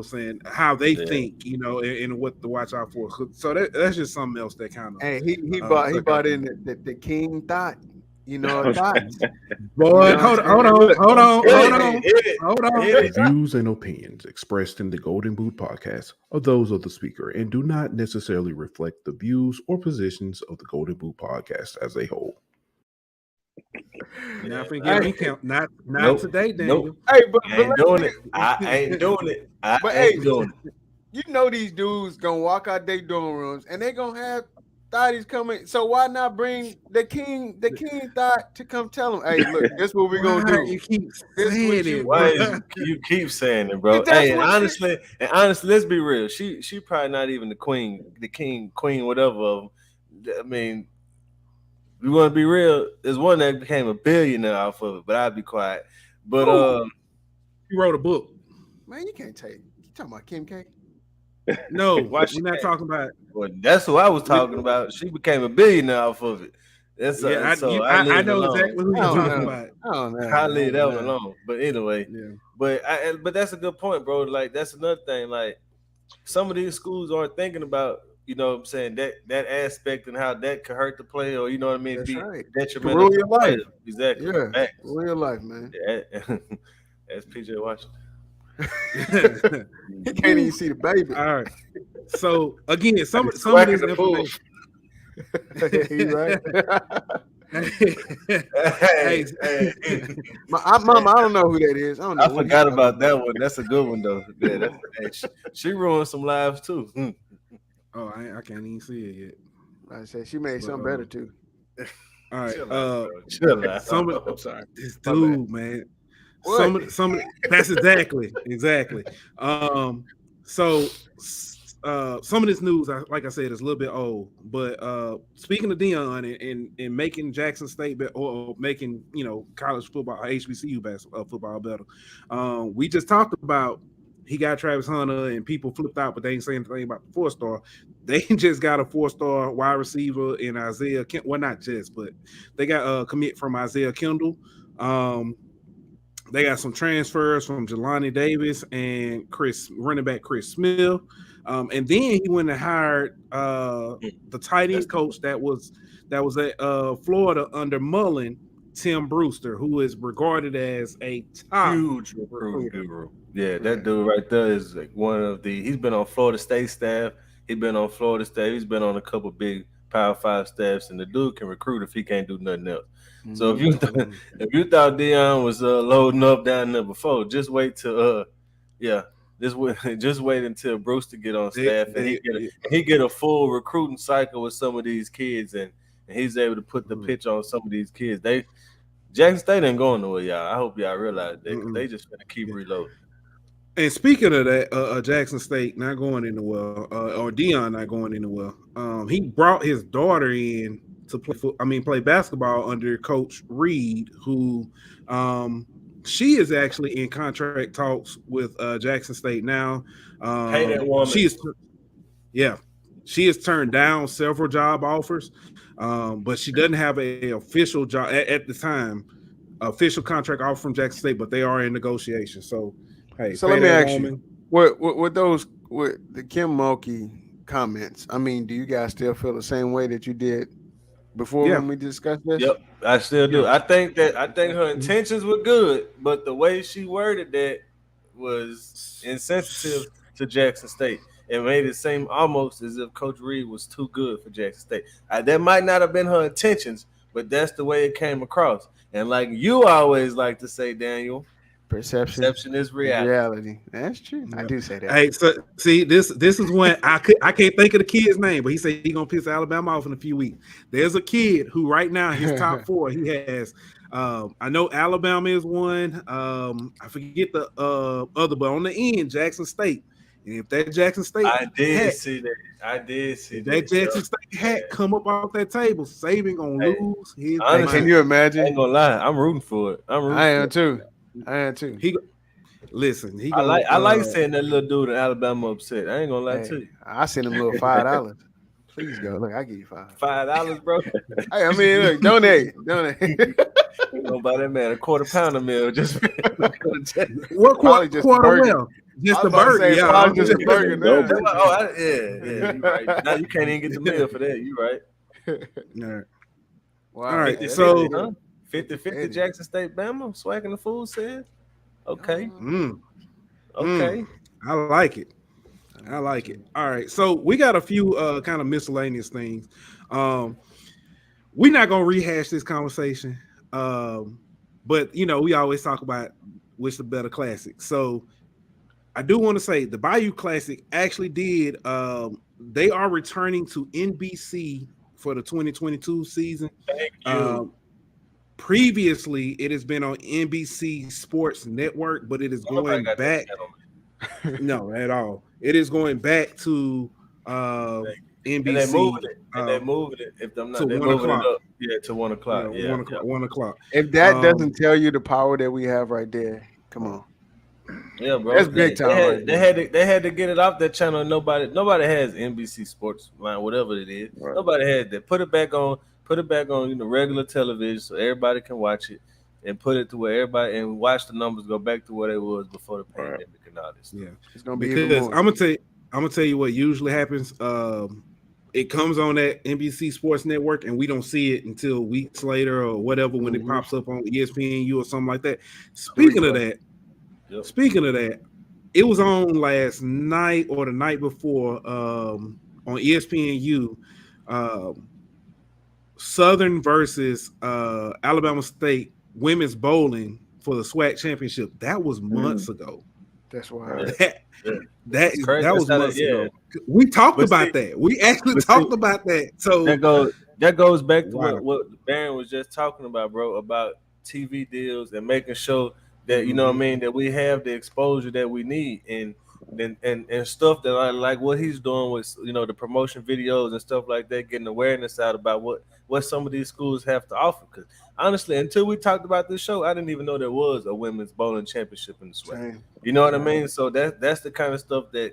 saying how they think, and what to watch out for. So that's just something else that kind of. And he brought in the King Thought. Thoughts. Boy, hold on. The views and opinions expressed in the Golden Boot podcast are those of the speaker and do not necessarily reflect the views or positions of the Golden Boot podcast as a whole. Not today, Daniel. Nope. Hey, but I ain't doing it. I ain't doing it. But hey, these dudes gonna walk out their dorm rooms and they gonna have Thotties coming. So why not bring the king Thought to come tell them, hey, look, this is what we're gonna do. You keep saying it. Why you keep saying it, bro? Hey, and honestly, let's be real. She probably not even the queen, whatever of them. I mean, we want to be real. There's one that became a billionaire off of it, but I'll be quiet. But he wrote a book. Man, you can't take. You talking about Kim K? No, we're not talking about. Well, that's who I was talking about. She became a billionaire off of it. That's I know exactly who you're talking about. I leave that one alone. But anyway, but that's a good point, bro. Like that's another thing. Like some of these schools aren't thinking about, what I'm saying, that aspect and how that could hurt the player, or what I mean, that's be right. detrimental to your life. Exactly. Yeah. Real life, man. That's PJ Washington. He can't even see the baby. All right. So again, some of this information. He right. Hey. Mama, I don't know who that is. I forgot about that one. That's a good one though. Yeah, she ruined some lives too. Oh, I can't even see it yet. I said she made something better too. All right. Chill out. I'm sorry. This dude, man. Some that's exactly. So some of this news, like I said, is a little bit old. But speaking of Deion and making Jackson State or making college football, HBCU football better, we just talked about he got Travis Hunter and people flipped out, but they ain't saying anything about the 4-star. They just got a 4-star wide receiver in Isaiah. Well, not just, but they got a commit from Isaiah Kendall. They got some transfers from Jelani Davis and running back Chris Smith. And then he went and hired the tight end coach that was at Florida under Mullen, Tim Brewster, who is regarded as a top huge recruiter. Yeah, that dude right there is like one of he's been on Florida State staff. He's been on Florida State. He's been on a couple big Power 5 staffs, and the dude can recruit if he can't do nothing else. Mm-hmm. So if you thought Deion was loading up down there before, just wait till just wait until Brewster get on staff and he get a full recruiting cycle with some of these kids, and he's able to put the pitch on some of these kids. Jackson State ain't going nowhere, y'all. I hope y'all realize that. They just gonna keep reloading. And speaking of that, Jackson State not going anywhere, or Deion not going anywhere. He brought his daughter in to play basketball under Coach Reed, who She is actually in contract talks with Jackson State now. Pay that woman. She has turned down several job offers, but she doesn't have a official job at the time, official contract offer from Jackson State, but they are in negotiation. So, hey, So let me ask you, with the Kim Mulkey comments, I mean, do you guys still feel the same way that you did before when we discussed this? Yep, I still do. I think her intentions were good, but the way she worded that was insensitive to Jackson State. It made it seem almost as if Coach Reed was too good for Jackson State. That might not have been her intentions, but that's the way it came across. And like you always like to say, Daniel, perception is reality. That's true. I do say that. Hey, so see, this is when I can't think of the kid's name, but he said he's gonna piss Alabama off in a few weeks. There's a kid who right now his top 4 he has. I know Alabama is one. I forget the other, but on the end, Jackson State. And if that Jackson State, I did see that Jackson State hat come up off that table, Saban gonna lose his. Honestly, can you imagine? I ain't gonna lie, I'm rooting for it. I am too. I like seeing that little dude in Alabama upset. I ain't gonna lie to you. I send him a little $5. Please go. Look, I give you $5, bro. Hey, I mean, look, donate. You gonna buy that man a quarter pounder meal just what quarter meal? Just a burger, probably just a burger. You're right. Now you can't even get the meal for that. You're right. Yeah. Wow. All right, so 50-50 Jackson State Bama, swagging the food said. Okay. Okay. I like it. All right. So we got a few kind of miscellaneous things. We're not gonna rehash this conversation. But we always talk about which the better classic. So I do want to say the Bayou Classic actually did. They are returning to NBC for the 2022 season. Thank you. Previously, it has been on NBC Sports Network, but it is going back. No, at all. It is going back to NBC. And they're moving it. If I'm not, they're moving it up. Yeah, to 1 o'clock. Yeah, 1 o'clock. If that doesn't tell you the power that we have right there, come on. Yeah, bro. That's big time. They had to get it off that channel. Nobody has NBC Sports line, whatever it is. Right. Nobody had that. Put it back on regular television so everybody can watch it, and put it to where everybody and watch the numbers go back to what it was before the pandemic and all this. Yeah, it's gonna be because I'm gonna tell you what usually happens. It comes on that NBC Sports Network, and we don't see it until weeks later or whatever when it pops up on ESPNU or something like that. Speaking of that, it was on last night or the night before on ESPNU. Southern versus Alabama State women's bowling for the SWAC championship. That was months ago. That's why. That was months ago. We talked about that. We actually talked about that. So that goes back to what LeBaron was just talking about, bro, about TV deals and making sure that you know what I mean, that we have the exposure that we need and stuff that like what he's doing with the promotion videos and stuff like that, getting awareness out about what some of these schools have to offer. Because honestly, until we talked about this show, I didn't even know there was a women's bowling championship in the SWAC. You know what I mean? So that's the kind of stuff that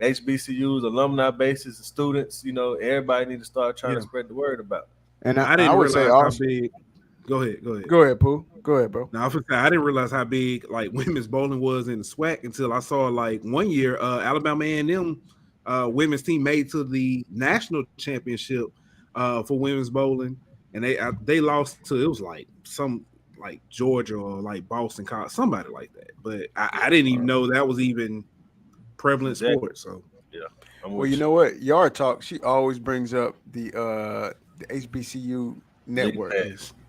HBCUs, alumni bases, students, everybody need to start trying to spread the word about. And I would say also, how big. Go ahead, Pooh. Go ahead, bro. Now, I didn't realize how big like women's bowling was in the SWAC until I saw like one year Alabama A&M women's team made to the national championship for women's bowling, and they lost to it was like some like Georgia or like Boston College, somebody like that. But I didn't even know that was even prevalent sport. So yeah. Well, you know what? Yard Talk, she always brings up the HBCU Network.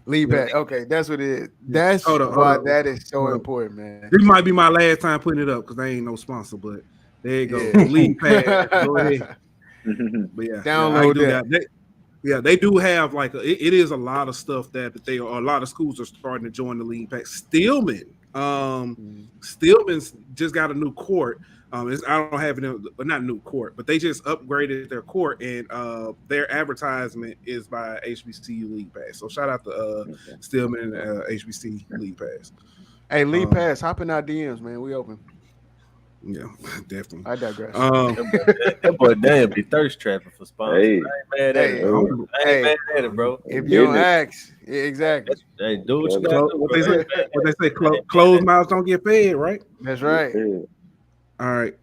Lead pass. Okay, that's what it is. That's why that is so important, man. This might be my last time putting it up because they ain't no sponsor, but there you go. Lead pass. Go ahead. But yeah, download that. They do have like it is a lot of stuff that a lot of schools are starting to join the lead pack. Stillman's just got a new court. I don't have it, not new court, but they just upgraded their court, and their advertisement is by HBCU League Pass. So shout out to Stillman and HBC League Pass. Hey, Lee Pass, hop in our DMs, man. We open. Yeah, definitely. I digress. That boy Dan be thirst trapping for sponsors. Hey. I ain't mad at it, bro. I ain't mad at it, bro. If you don't ask, exactly. Hey, do what you got to do, bro. What they say, closed mouths don't get fed, right? That's right. Yeah. All right.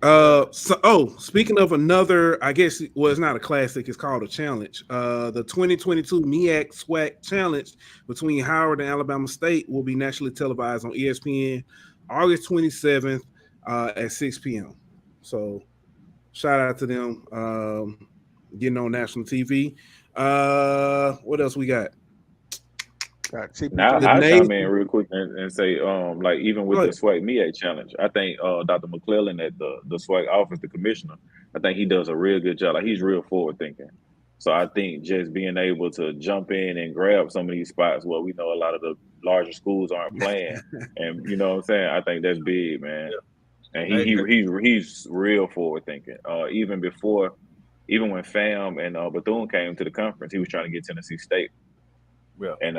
Speaking of another, I guess it's not a classic, it's called a challenge. The 2022 MEAC SWAC challenge between Howard and Alabama State will be nationally televised on ESPN August 27th at 6 p.m. So shout out to them getting on national TV. What else we got? Now I'll chime in real quick and say, like even with the SWAC MEAC challenge, I think Dr. McClellan at the SWAC office, the commissioner, I think he does a real good job. Like he's real forward thinking. So I think just being able to jump in and grab some of these spots where we know a lot of the larger schools aren't playing, and you know what I'm saying, I think that's big, man. Yeah. And he's real forward thinking. Even when Fam and Bethune came to the conference, he was trying to get Tennessee State. Yeah. And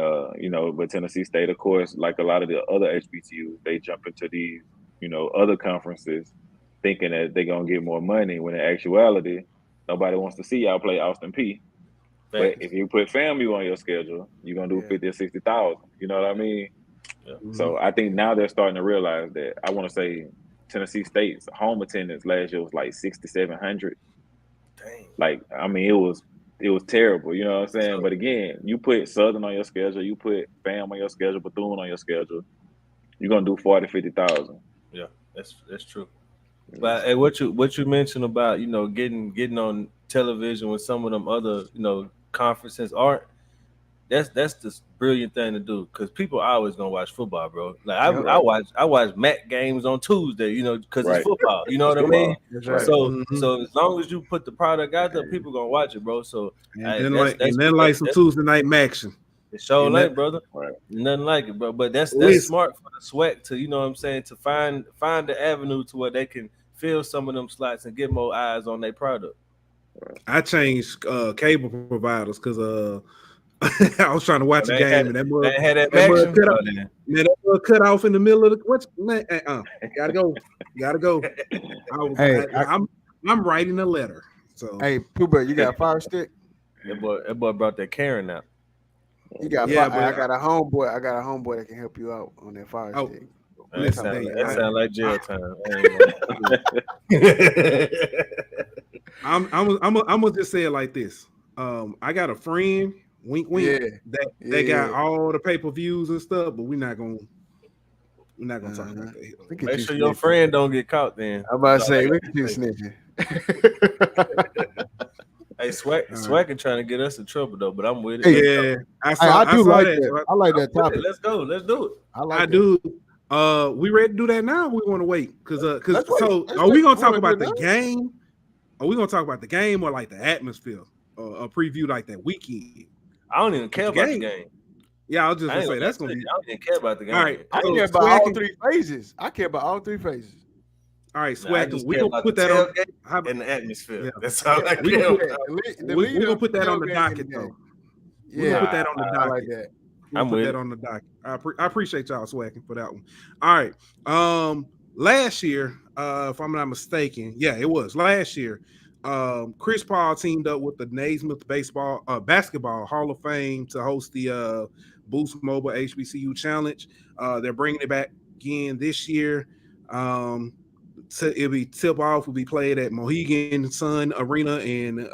but Tennessee State, of course, like a lot of the other HBCUs, they jump into these, other conferences thinking that they're gonna get more money, when in actuality, nobody wants to see y'all play Austin P. Thanks. But if you put FAMU on your schedule, you're gonna do 50 or 60,000. You know what I mean? Yeah. So I think now they're starting to realize that. I want to say Tennessee State's home attendance last year was like 6,700. Dang. Like, I mean, it was terrible, you know what I'm saying? But again, you put Southern on your schedule, you put FAM on your schedule, Bethune on your schedule, you're gonna do 40,000, 50,000. Yeah, that's true. But hey, what you mentioned about getting on television with some of them other conferences aren't. That's the brilliant thing to do, because people are always gonna watch football, bro. Like I watch MAC games on Tuesday, because it's football. You know what I mean? Right. So as long as you put the product out there, people gonna watch it, bro. So and then some Tuesday night action. It sure like, brother. Right. Nothing like it, bro. But that's smart for the SWAC to, you know what I'm saying, to find the avenue to where they can fill some of them slots and get more eyes on their product. I changed cable providers because I was trying to watch a game and that cut off in the middle of the gotta go. I'm writing a letter. So hey, Pooh, you got a Fire Stick? That boy brought that Karen out. You got I got a homeboy that can help you out on that Fire Stick. That sounds like jail time. I'm gonna just say it like this. I got a friend, wink, that got all the pay-per-views and stuff, but we're not gonna talk about that. Make sure your friend don't get caught. Then I'm about to say, look at you snitching. Hey, SWAC trying to get us in trouble though, but I'm with it. Yeah, I do like that. I like that topic. Let's go. Let's do it. I do. We ready to do that now? We want to wait because are we gonna talk about the game? Are we gonna talk about the game or like the atmosphere? A preview like that weekend? I don't even care about the game. Yeah, I was just gonna say that's gonna be. I don't even care about the game. All right, I care about all three phases. I care about all three phases. All right, SWAC. We gonna put that on in the atmosphere. Yeah. That's all I care about. We're gonna put that on the docket though. Yeah, we're gonna put that on the docket. I like that. I'm put that on the docket. I appreciate y'all swacking for that one. All right. Last year, if I'm not mistaken, it was last year. Chris Paul teamed up with the Naismith basketball Hall of Fame to host the Boost Mobile HBCU Challenge. They're bringing it back again this year. It'll be tip-off will be played at Mohegan Sun Arena in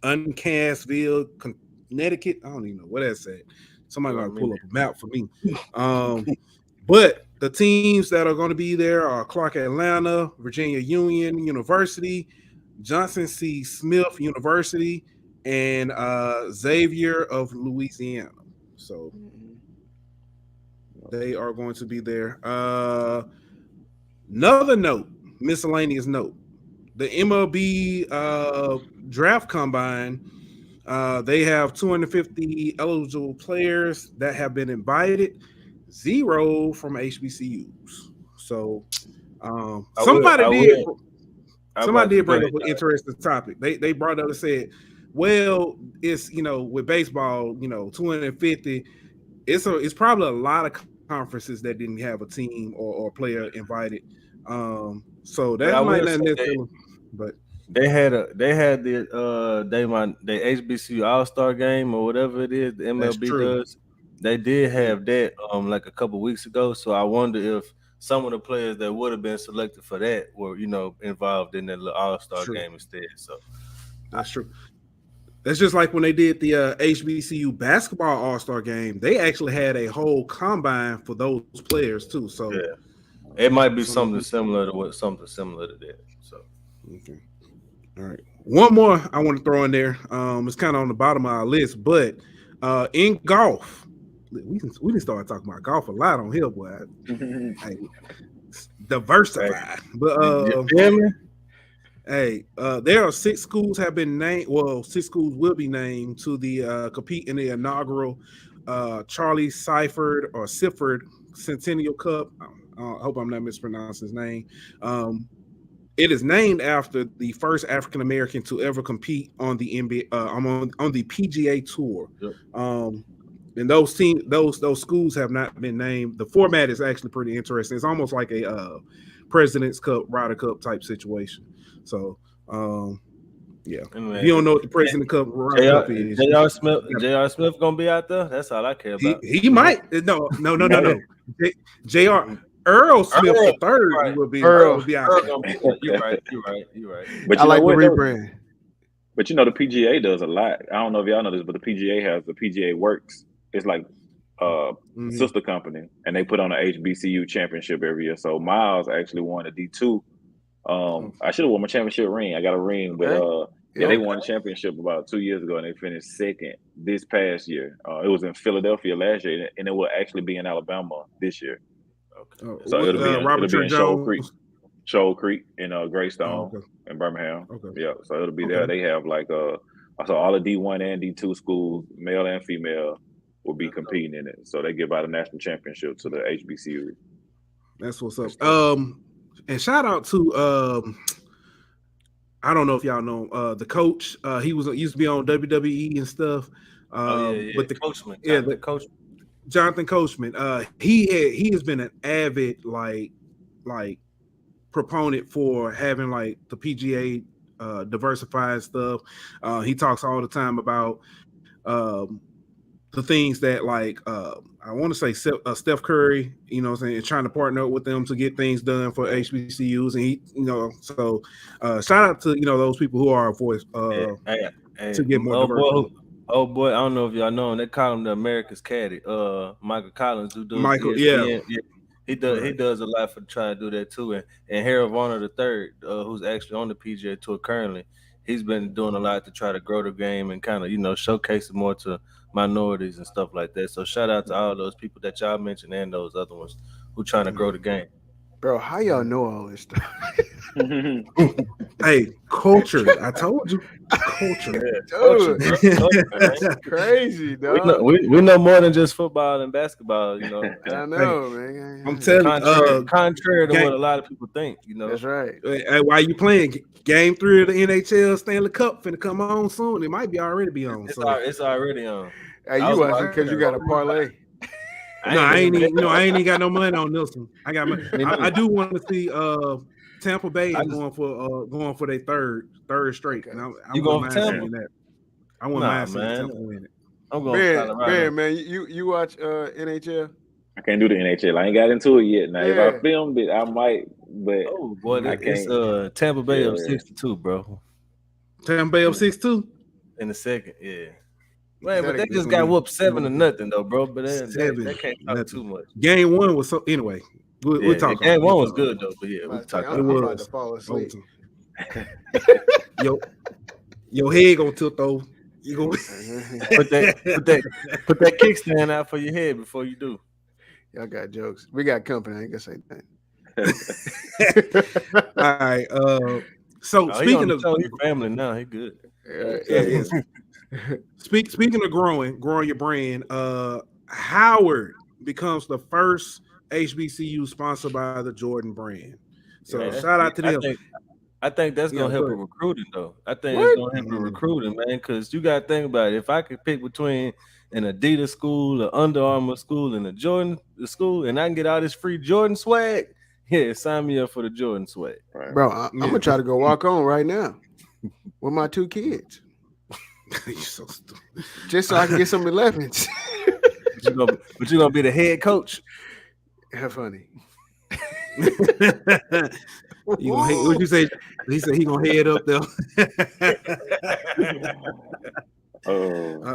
Uncasville, Connecticut. I don't even know what that's at. Somebody gotta pull up a map for me. But the teams that are going to be there are Clark Atlanta, Virginia Union University, Johnson C. Smith University, and Xavier of Louisiana. So they are going to be there. Another note, miscellaneous note. The MLB draft combine, they have 250 eligible players that have been invited. 0 from HBCUs. So somebody did bring up an interesting topic. They brought up and said, well, it's with baseball, 250. It's probably a lot of conferences that didn't have a team or player invited. So But I that might will not say necessarily, but they had the HBCU All-Star game or whatever it is the MLB true. does. They did have that like a couple weeks ago. So I wonder if some of the players that would have been selected for that were, involved in that little All-Star True. game instead. So that's true. That's just like when they did the HBCU basketball All-Star game. They actually had a whole combine for those players too. So yeah, it might be something similar to that. So okay. All right. One more I want to throw in there. It's kind of on the bottom of our list, but in golf, we can start talking about golf a lot on here, boy. Hey, diversified. Hey. But there are 6 schools have been named. Well, 6 schools will be named to the compete in the inaugural Charlie Seifert Centennial Cup. I hope I'm not mispronouncing his name. It is named after the first African American to ever compete on the NBA on the PGA Tour. Yep. And those schools have not been named. The format is actually pretty interesting. It's almost like a President's Cup, Ryder Cup type situation. So, yeah. Anyway, if you don't know what the President's Cup, Ryder Cup is, J.R. Smith gonna be out there. That's all I care about. He might. No. J.R. Earl Smith the third right. will be Earl. out. You're right. But I like the rebrand. But the PGA does a lot. I don't know if y'all know this, but the PGA has the PGA Works. It's like sister company, and they put on an HBCU championship every year. So Miles actually won a D2. I should have won my championship ring. I got a ring, but they won the championship about 2 years ago, and they finished second this past year. It was in Philadelphia last year, and it will actually be in Alabama this year. Okay. So it'll be in Shoal Creek in Greystone in Birmingham. Okay. Yeah, so it'll be there. They have like so all the D1 and D2 schools, male and female, will be competing in it. So they give out a national championship to the HBCU. That's what's up. And shout out to I don't know if y'all know the coach. He used to be on WWE and stuff. But the Coachman, Jonathan Coachman. He has been an avid like proponent for having like the PGA diversified stuff. He talks all the time about the things that like I want to say Steph Curry, is trying to partner up with them to get things done for HBCUs, and he, so shout out to those people who are a voice to get more diversity. Oh boy, I don't know if y'all know him. They call him the America's Caddy. Michael Collins, who does ESPN. He does a lot for trying to do that too. And Harold Varner III, who's actually on the PGA Tour currently, he's been doing a lot to try to grow the game and kind of showcase it more to minorities and stuff like that. So shout out to all those people that y'all mentioned and those other ones who trying to grow the game. Bro, how y'all know all this stuff? Hey, culture. I told you. Culture. Dude, that's crazy, dog. We know more than just football and basketball, I know, man. I'm telling you, contrary to what a lot of people think, That's right. Hey, while you playing Game 3 of the NHL Stanley Cup finna come on soon. It might be already on. It's already on. Hey, you watching because you got a parlay. I ain't even got no money on this one. I got money. I do want to see Tampa Bay is going for their third straight. Okay. You going for Tampa? That. I want to see Tampa win it. I'm going man, you watch NHL? I can't do the NHL. I ain't got into it yet. Now, if I filmed it, I might. But it's Tampa Bay up 62, bro. Tampa Bay up 6-2 in the second, yeah. Man, but they just got whooped 7-0 though, bro. But they can't talk too much. Game 1 was so anyway. We'll talk. Game 1 was good though, but we'll talk. I'm about to fall asleep. Your head gonna tilt though. You gonna put that kickstand out for your head before you do. Y'all got jokes. We got company. I ain't gonna say that. All right. So speaking of family now, he good. Yeah. Speaking of growing your brand, Howard becomes the first HBCU sponsored by the Jordan brand. So shout out to them. I think that's gonna help with recruiting, though. I think it's gonna help with recruiting, man. Because you gotta think about it. If I could pick between an Adidas school, an Under Armour school, and a Jordan school, and I can get all this free Jordan swag, yeah, sign me up for the Jordan swag, Right. Bro. I'm gonna try to go walk on right now with my 2 kids. You're so stupid. Just so I can get some 11s. but you're gonna be the head coach. How funny. You gonna what you say? He said he gonna head up there.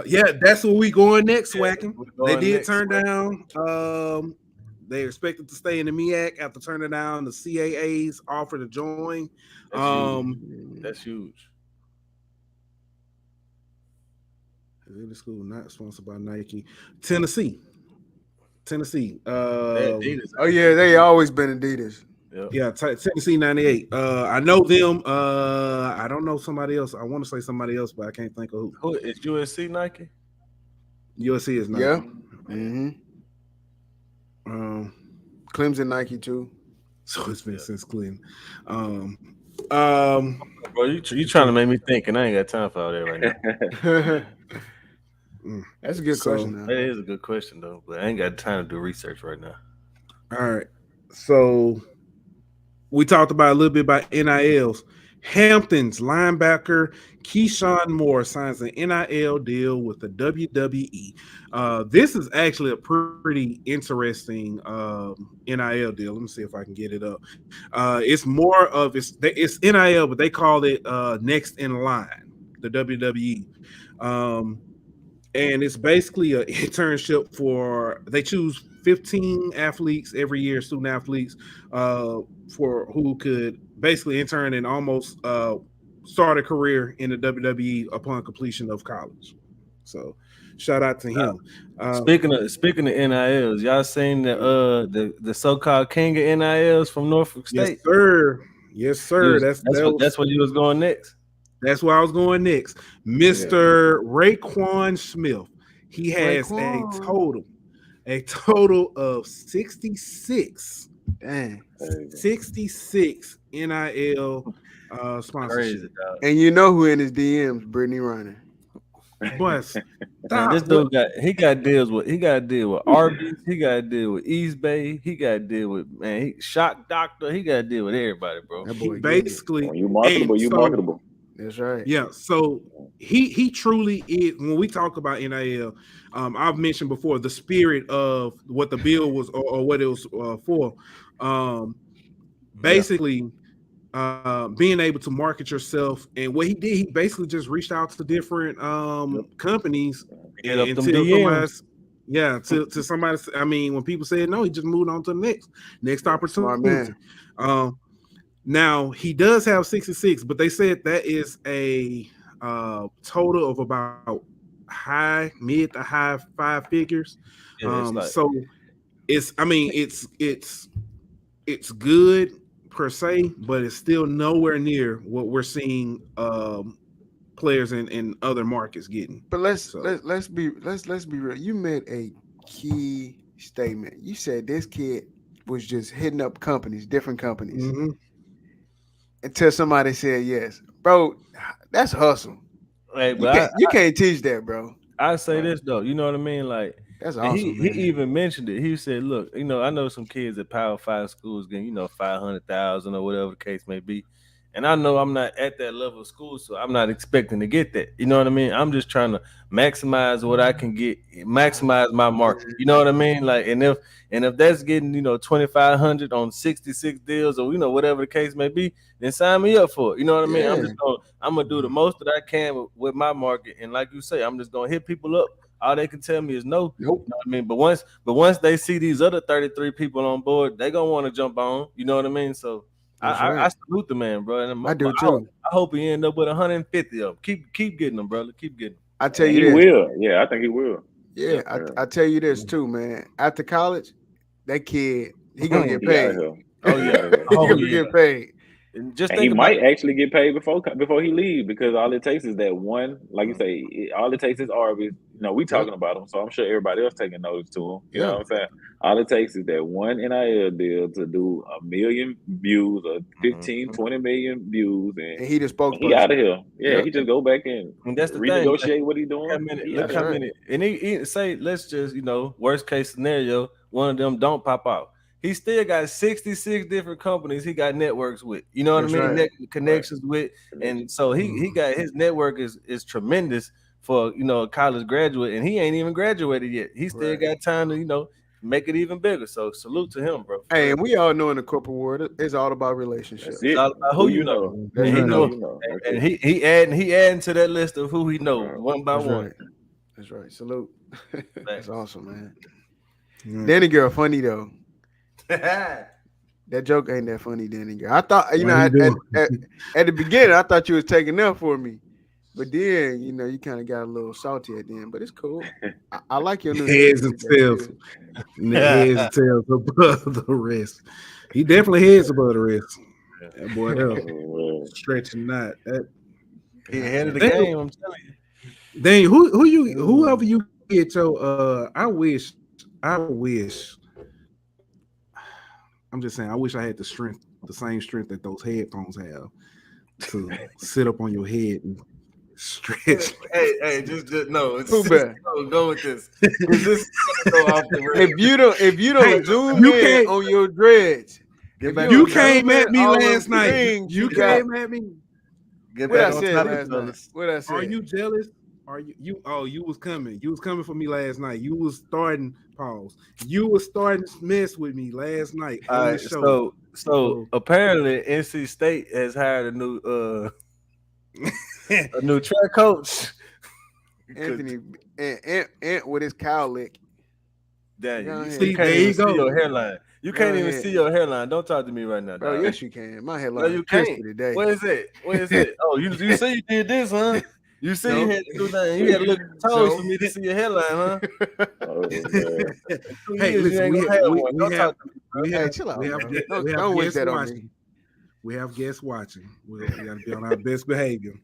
Yeah, that's where we going next, Swacking. They did turn down. They expected to stay in the MEAC after turning down the CAA's offer to join. That's huge. The school not sponsored by Nike. Tennessee. Oh yeah, they always been Adidas. Yeah, Tennessee 98. I know them. I don't know somebody else. I want to say somebody else, but I can't think of who. Who is USC Nike? USC is Nike. Yeah. Clemson Nike too. So it's been since Clemson. Bro, you trying to make me think, and I ain't got time for all that right now. That's a good question. Now. That is a good question though, but I ain't got time to do research right now. All right, so we talked about a little bit about NILs. Hampton's linebacker Keyshawn Moore signs an NIL deal with the WWE. This is actually a pretty interesting NIL deal. Let me see if I can get it up. It's more of it's NIL, but they call it next in line, the WWE. And it's basically an internship for they choose 15 athletes every year, student athletes, for who could basically intern and almost start a career in the WWE upon completion of college. So shout out to him. Speaking of NILs, y'all seen the so-called king of NILs from Norfolk State? Yes, sir. That's where you was going next. That's where I was going next. Mr. Raekwon Smith. He has a total of 66. Dang. 66 NIL sponsorship. And you know who in his DMs? Brittany Reiner. But man, this dude got a deal with Arby's, he got a deal with East Bay, he got a deal with Shock Doctor, he got a deal with everybody, bro. Basically, you marketable. That's right. Yeah, so he truly is. When we talk about NIL, I've mentioned before the spirit of what the bill was or what it was for. Basically, being able to market yourself, and what he did, he basically just reached out to different companies and to somebody. I mean, when people said no, he just moved on to the next opportunity. Now he does have 66, but they said that is a total of about mid to high 5 figures. So it's good per se, but it's still nowhere near what we're seeing players in other markets getting. But let's be real. You made a key statement. You said this kid was just hitting up different companies. Mm-hmm. Until somebody said yes, bro. That's hustle. Hey, you can't teach that, bro. I say this though, you know what I mean? Like that's awesome. He even mentioned it. He said, "Look, I know some kids at Power 5 schools getting, $500,000 or whatever the case may be, and I know I'm not at that level of school, so I'm not expecting to get that. You know what I mean? I'm just trying to maximize what I can get, maximize my market. You know what I mean? Like, and if that's getting $2,500 on 66 deals or whatever the case may be, then sign me up for it. You know what I mean? I'm gonna do the most that I can with my market, and like you say, I'm just gonna hit people up. All they can tell me is no. Nope. You know what I mean? But once they see these other 33 people on board, they gonna want to jump on. You know what I mean? So I salute the man, bro. And I do too. I hope he end up with 150 of them. Keep getting them, brother. Keep getting them. I tell you, he will. Yeah, I think he will. Yeah, I tell you this too, man. After college, that kid he gonna get paid. Oh yeah, he gonna get paid. Just And think he about might actually get paid before he leave, because all it takes is that one, like you say, all it takes is Arby's. We talking about him, so I'm sure everybody else taking notice to him. You know what I'm saying? All it takes is that one NIL deal to do 1 million views or 15, 20 million views, And he the and he spokesperson. out of here. Yeah, Yep. he just go back and that's the thing. renegotiate what he doing. Look how many. And he say, let's just worst case scenario, one of them don't pop out. He still got 66 different companies he got networks with. You know what I mean? Right. Connections with, and so he got his network is tremendous for a college graduate, and he ain't even graduated yet. He still got time to make it even bigger. So salute to him, bro. Hey, and we all know in the corporate world, it's all about relationships. It's all about who you know. That's And right. and he adding to that list of who he know one by That's one. Right. That's right. Salute. That's awesome, man. Yeah. Danny girl, funny though. That joke ain't that funny, Danny girl. I thought at the beginning I thought you was taking up for me, but then you kind of got a little salty at the end. But it's cool. I like your new heads and tails. Heads and tails above the rest. He definitely heads above the rest. That boy, stretching not that. He ahead of the game. I'm telling you. Dang, whoever you get your I'm just saying, I wish I had the same strength that those headphones have to sit up on your head and stretch. Hey, just no. Go with this. This is go off the rails. If you don't zoom in on your dreads, you came at me last night. You came at me. What I said last night? What I said? Are you jealous? Are you? Oh, you was coming. You was coming for me last night. You was starting. Pause. You was starting to mess with me last night. All right. So apparently NC State has hired a new track coach. Anthony Ant with his cow lick. Damn, see, you can't there even you go. see your hairline. You can't even see your hairline. Don't talk to me right now, bro. dog. Yes, you can. My hairline you crispy can't. today. What is it? Oh, you see you did this, huh? You see you had to do that. You had to look at the toes for me to see your hairline, huh? Hey, listen, we have guests watching. We got to be on our best behavior.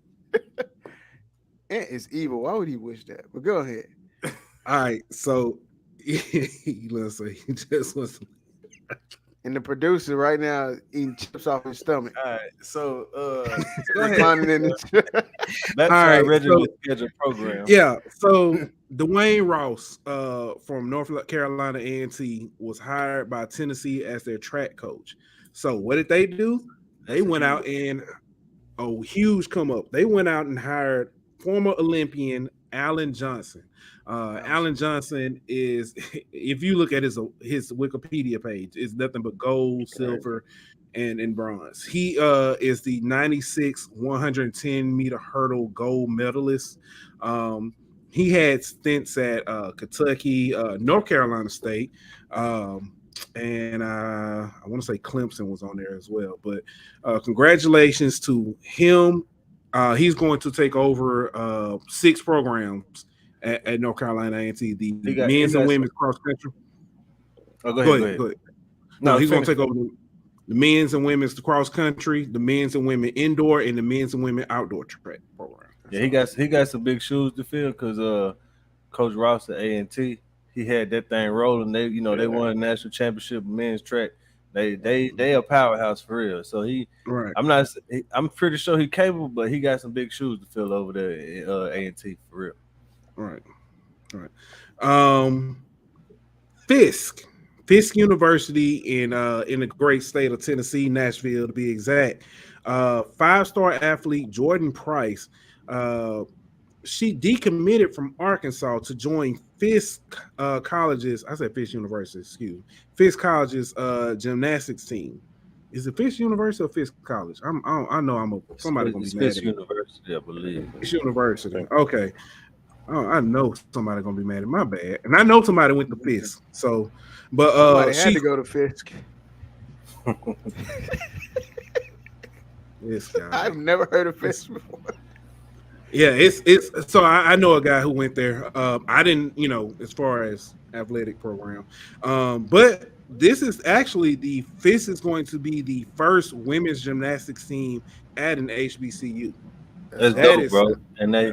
Ant is evil. Why would he wish that? But go ahead. All right, so he just wants to. And the producer right now eating chips off his stomach. All right, so go ahead. That's our regular scheduled program. Yeah, so Dwayne Ross from North Carolina A&T was hired by Tennessee as their track coach. So what did they do? They went out and huge come up. They went out and hired former Olympian Alan Johnson. Alan Johnson is, if you look at his Wikipedia page, it's nothing but gold, silver, and bronze. He is the 96 110 meter hurdle gold medalist. He had stints at Kentucky, North Carolina State, and I want to say Clemson was on there as well. But congratulations to him. He's going to take over 6 programs at North Carolina A&T, the men's and women's cross country. Oh, go ahead. No, he's going to take over the men's and women's cross country, the men's and women indoor, and the men's and women outdoor track program. Yeah, he got some big shoes to fill because Coach Ross at A&T, he had that thing rolling. They they won a national championship men's track. They a powerhouse for real. So I'm pretty sure he's capable, but he got some big shoes to fill over there at A&T for real. Right. Fisk University in the great state of Tennessee, Nashville to be exact. 5-star athlete Jordan Price. She decommitted from Arkansas to join Fisk College's. I said Fisk University. Excuse me. Fisk College's gymnastics team. Is it Fisk University or Fisk College? I know somebody gonna be mad. Fisk University, I believe. Fisk University. Okay. Oh, I know somebody gonna be mad at my bad, and I know somebody went to Fisk. So, but somebody had to go to Fisk. This guy. I've never heard of Fisk before. Yeah, it's so I know a guy who went there. I didn't, as far as athletic program, but this is actually this is going to be the first women's gymnastics team at an HBCU. That's That dope, is bro. And that's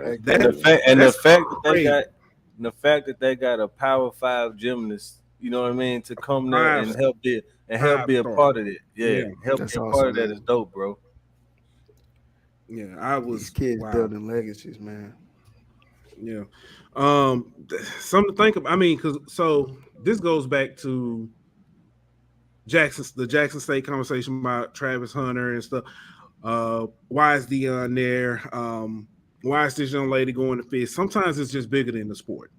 the fact that they got a Power 5 gymnast, you know what I mean, to come there and help be a part of it. Yeah, help be a part of that is dope, bro. Yeah, I was these kids building legacies, man. Yeah, something to think of. I mean, because this goes back to the Jackson State conversation about Travis Hunter and stuff. Why is Dion there? Why is this young lady going to fish? Sometimes it's just bigger than the sport.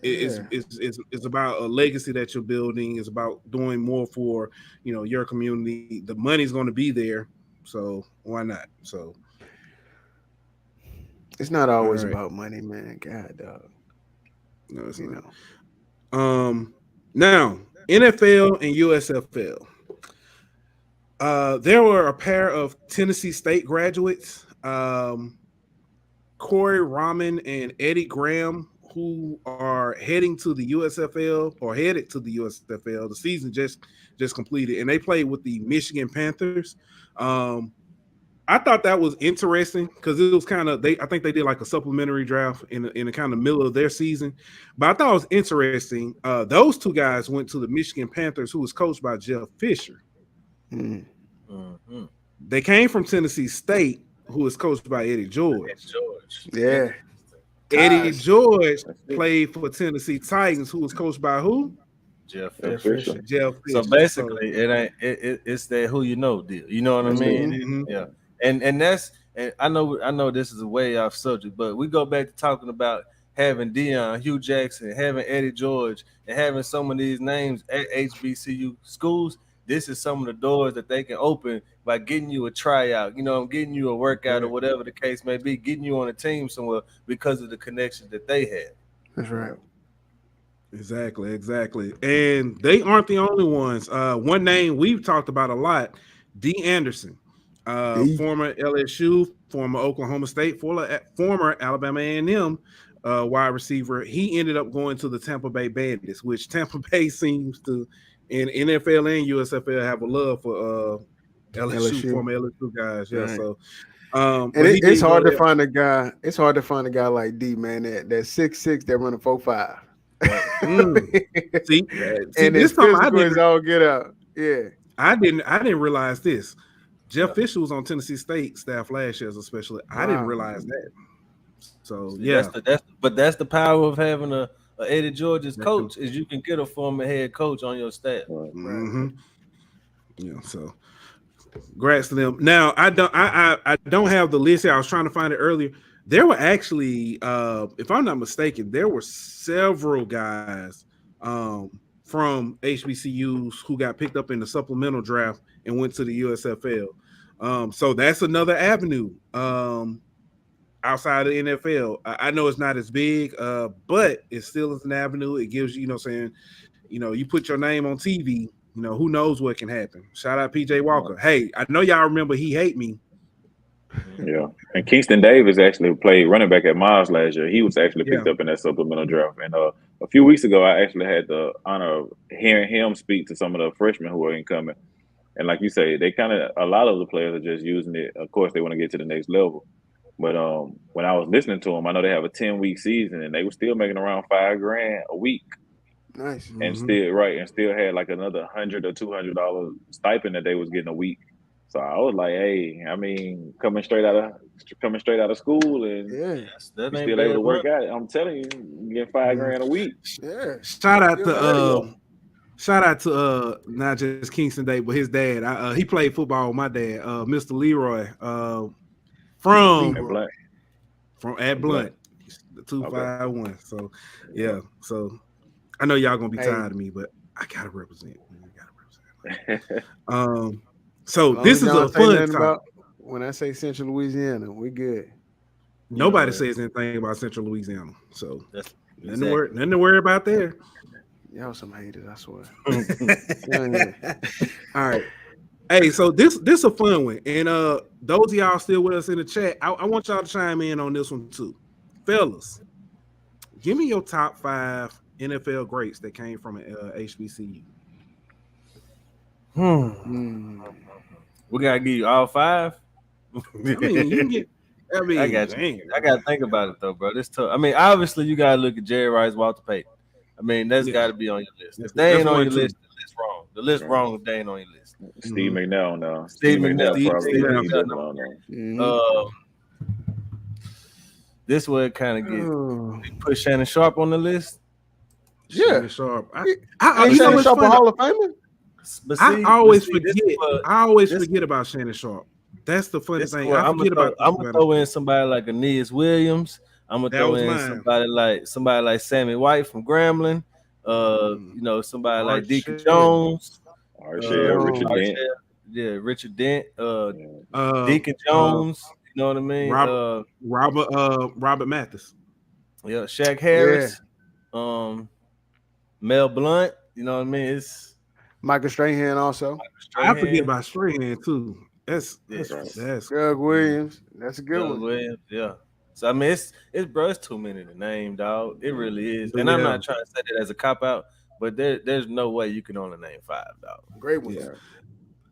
It's about a legacy that you're building. It's about doing more for your community. The money's going to be there, so why not? So it's not always about money, man. God, dog. No, it's not. Now NFL and USFL. There were a pair of Tennessee State graduates, Corey Rahman and Eddie Graham, who are heading to the USFL or headed to the USFL. The season just completed, and they played with the Michigan Panthers. I thought that was interesting because it was kind of I think they did like a supplementary draft in the kind of middle of their season. But I thought it was interesting. Those two guys went to the Michigan Panthers, who was coached by Jeff Fisher. Mm-hmm. They came from Tennessee State, who was coached by Eddie George. Yeah. Eddie George played for Tennessee Titans, who was coached by who? Jeff Fisher. Jeff Fisher. So basically, it's that who you know deal. You know what I mean? Mm-hmm. Yeah. And that's I know this is a way off subject, but we go back to talking about having Deion, Hugh Jackson, having Eddie George, and having some of these names at HBCU schools. This is some of the doors that they can open by getting you a tryout, getting you a workout or whatever the case may be, getting you on a team somewhere because of the connections that they have. That's right. Exactly. And they aren't the only ones. One name we've talked about a lot, D. Anderson, former LSU, former Oklahoma State, former Alabama A&M wide receiver. He ended up going to the Tampa Bay Bandits, which Tampa Bay seems to, in NFL and USFL, have a love for LSU, former LSU guys. Yeah, right. So and it's hard to find a guy. It's hard to find a guy like D, man. That 6'6", that run a 4.5. See, and this time I didn't all get out. Yeah, I didn't realize this. Jeff Fisher was on Tennessee State staff last year as a specialist. I didn't realize that. So yeah, that's the power of having a Eddie George's coach is you can get a former head coach on your staff. Mm-hmm. Yeah, so congrats to them. Now I don't have the list here. I was trying to find it earlier. There were actually, if I'm not mistaken, there were several guys from HBCUs who got picked up in the supplemental draft and went to the USFL. So that's another avenue outside of the NFL. I know it's not as big, but it still is an avenue. It gives you, you put your name on TV, who knows what can happen. Shout out PJ Walker. Hey, I know y'all remember He Hate Me. Yeah, and Kingston Davis actually played running back at Miles last year. He was actually picked up in that supplemental draft. And a few weeks ago, I actually had the honor of hearing him speak to some of the freshmen who are incoming. And like you say, a lot of the players are just using it. Of course, they want to get to the next level. But when I was listening to them, I know they have a 10-week season, and they were still making around $5,000 a week. Nice. And still had like another $100 or $200 stipend that they was getting a week. So I was like, hey, I mean, coming straight out of school and you still able to work out. I'm telling you, you get $5,000 a week. Yeah. Shout out to not just Kingston Davis, but his dad. He played football with my dad, Mr. Leroy, from Blunt, the 251. Okay. So yeah, so I know y'all gonna be tired of me, but I gotta represent. So this is a fun topic. When I say Central Louisiana, we good. Nobody says anything about Central Louisiana, so nothing to worry about there. Y'all some haters, I swear. All right. Hey, so this is a fun one. And those of y'all still with us in the chat, I want y'all to chime in on this one too. Fellas, give me your top 5 NFL greats that came from an HBCU. We gotta give you all 5. I mean, you can get. I mean, I got you. dang, I gotta think about it though, bro. This tough. I mean, obviously you gotta look at Jerry Rice, Walter Payton. I mean, that's got to be on your list. If they ain't on your list, the list wrong. The list wrong if they ain't on your list. Steve McNair now. Steve McNair probably. Steve McNair. This way kind of get put Shannon Sharp on the list. Shannon Sharp. Shannon Sharp a Hall of Famer? But see, I always forget about Shannon Sharp. That's the funny thing. I'm gonna throw in somebody like Aeneas Williams. I'm gonna throw in somebody like Sammy White from Grambling. You know, somebody like Deacon Jones. Richard Dent. Yeah, Richard Dent. Deacon Jones. You know what I mean? Robert Mathis. Yeah, Shaq Harris. Mel Blunt. You know what I mean? It's Michael Strahan also. I forget about Strahan too. That's Doug Williams. That's a good one. Williams, yeah. So I mean, it's too many to name, dog. It really is. And I'm not trying to say that as a cop out, but there's no way you can only name 5, dog. Great ones. Yeah.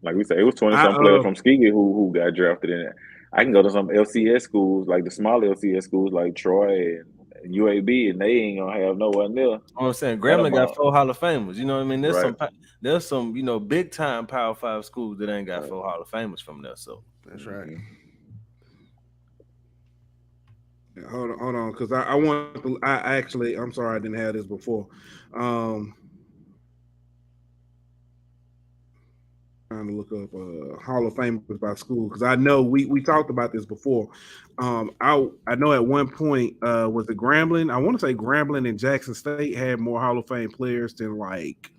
Like we said, it was 20-some players from Tuskegee who got drafted in it. I can go to some LCS schools, like the small LCS schools, like Troy and UAB, and they ain't gonna have nowhere near. I'm saying Grambling got 4 Hall of Famers. You know what I mean? There's some you know big time Power 5 schools that ain't got 4 Hall of Famers from there. So that's right. Yeah, hold on, because I want to. I'm sorry I didn't have this before. Trying to look up Hall of Famers by school because I know we talked about this before. I know at one point was it Grambling? I want to say Grambling and Jackson State had more Hall of Fame players than like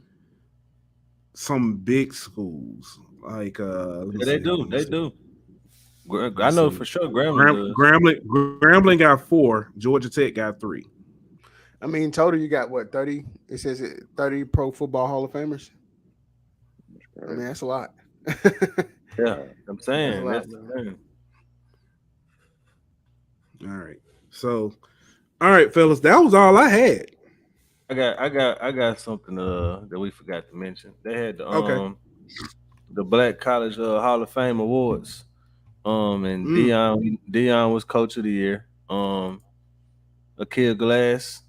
some big schools. Like they do. I know for sure Grambling got 4. Georgia Tech got 3. I mean, total you got what 30? It says 30 Pro Football Hall of Famers. I mean, that's a lot. Yeah, I'm saying. All right. So, all right, fellas, that was all I had. I got something that we forgot to mention. They had the Black College Hall of Fame Awards. And Dion was Coach of the Year. Akil Glass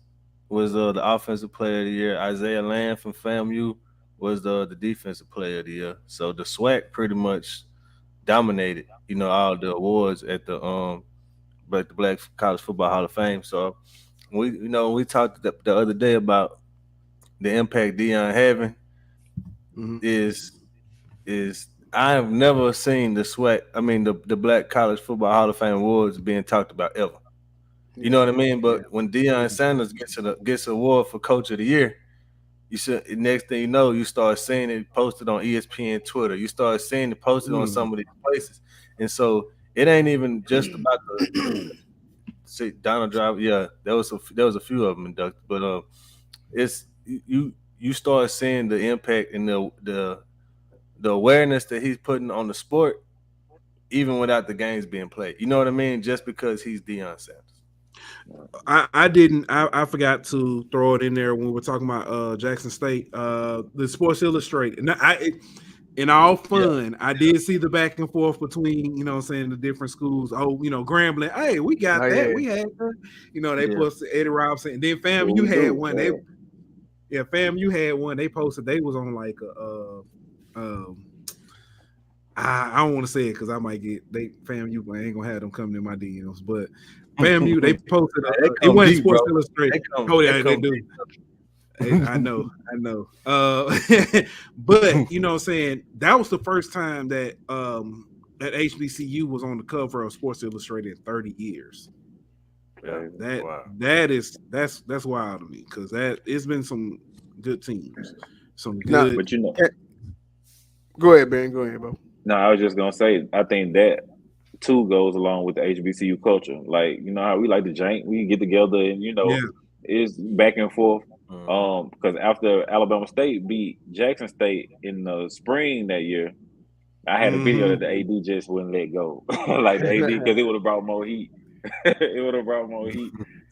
was the Offensive Player of the Year. Isaiah Land from FAMU was the Defensive Player of the Year. So the SWAC pretty much dominated, you know, all the awards at the Black College Football Hall of Fame. So we talked the other day about the impact Dion having is I've never seen the SWAC. I mean the Black College Football Hall of Fame awards being talked about ever. You know what I mean? But when Deion Sanders gets an award for Coach of the Year, next thing you know, you start seeing it posted on ESPN Twitter. You start seeing it posted on some of these places, and so it ain't even just about the Donald Driver. Yeah, there was a few of them inducted, but it's you start seeing the impact and the awareness that he's putting on the sport, even without the games being played. You know what I mean? Just because he's Deion Sanders. I forgot to throw it in there when we were talking about Jackson State, the Sports Illustrated. And in all fun, I did see the back and forth between, the different schools. Oh, Grambling, hey, we got that. Yeah. We had that. They posted Eddie Robinson. And then FAMU had one. FAMU had one. They posted, they was on like I don't want to say it because I might get FAMU, but I ain't gonna have them coming in my DMs. But FAMU, they posted it went Sports Illustrated. They do. I know. But you know what I'm saying, that was the first time that that HBCU was on the cover of Sports Illustrated in 30 years. Yeah, that's wild to me because it's been some good teams. Some good but go ahead, Ben. Go ahead, bro. No, I was just gonna say I think that too goes along with the HBCU culture. Like, how we like to jank, we get together and it's back and forth. Because after Alabama State beat Jackson State in the spring that year, I had a video that the AD just wouldn't let go. Like the AD, because it would have brought more heat.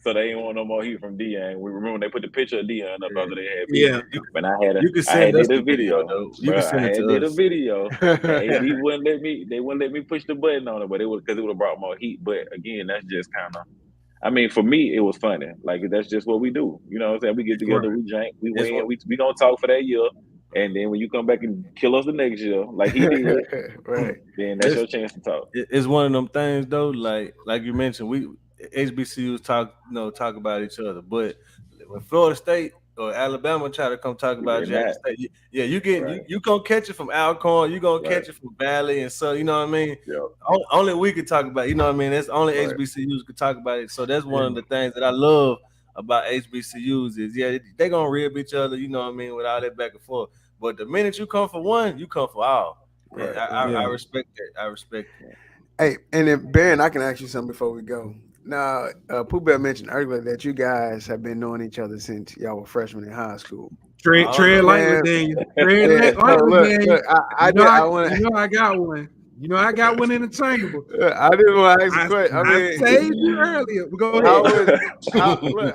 So they ain't want no more heat from Deion. We remember they put the picture of Deion up after they had beat. Yeah. But You can I send had us did a the video, video. though. You Bruh, can send I it had to did a us. video. And AD wouldn't let me. They wouldn't let me push the button on it, but it would because it would have brought more heat. But again, that's just kind of. I mean, for me, it was funny. Like that's just what we do. You know what I'm saying? We get together, we drink, we It's win, we gonna talk for that year, and then when you come back and kill us the next year, like he did, Right. then that's your chance to talk. It's one of them things though, like you mentioned, we HBCUs talk about each other, but when Florida State or Alabama try to come talk about They're Jackson not. State, you get Right. you gonna catch it from Alcorn, you gonna Right. catch it from Valley, and so you know what I mean. Yeah. Only we could talk about, you know what I mean. That's only Right. HBCUs could talk about it. So that's one of the things that I love about HBCUs is they gonna rib each other, you know what I mean, with all that back and forth. But the minute you come for one, you come for all. Right. And I respect that. I respect that. Hey, and if Baron, I can ask you something before we go. Now, Pooh Bear mentioned earlier that you guys have been knowing each other since y'all were freshmen in high school. Tread lightly, Daniel. Tread lightly, Daniel. I got one. You know, I got one in the chamber. I didn't want to ask a question. I saved you earlier. Go ahead.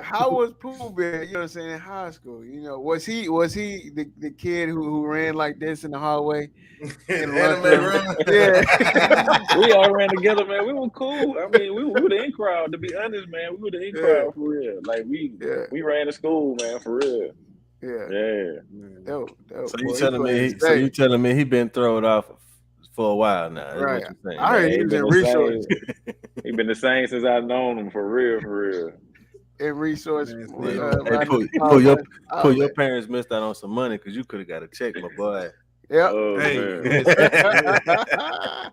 How was Pooh Bear? You know what I'm saying, in high school? You know, was he the kid who ran like this in the hallway? Yeah. We all ran together, man. We were cool. I mean, we were the in crowd. To be honest, man, we were the in crowd for real. Like we ran to school, man, for real. Yeah. Dope. So you telling me he been thrown off for a while now? Right. I heard he was in resource. He been the same since I've known him, for real. In resource. Pull your parents missed out on some money because you could have got a check, my boy. Yeah. Oh,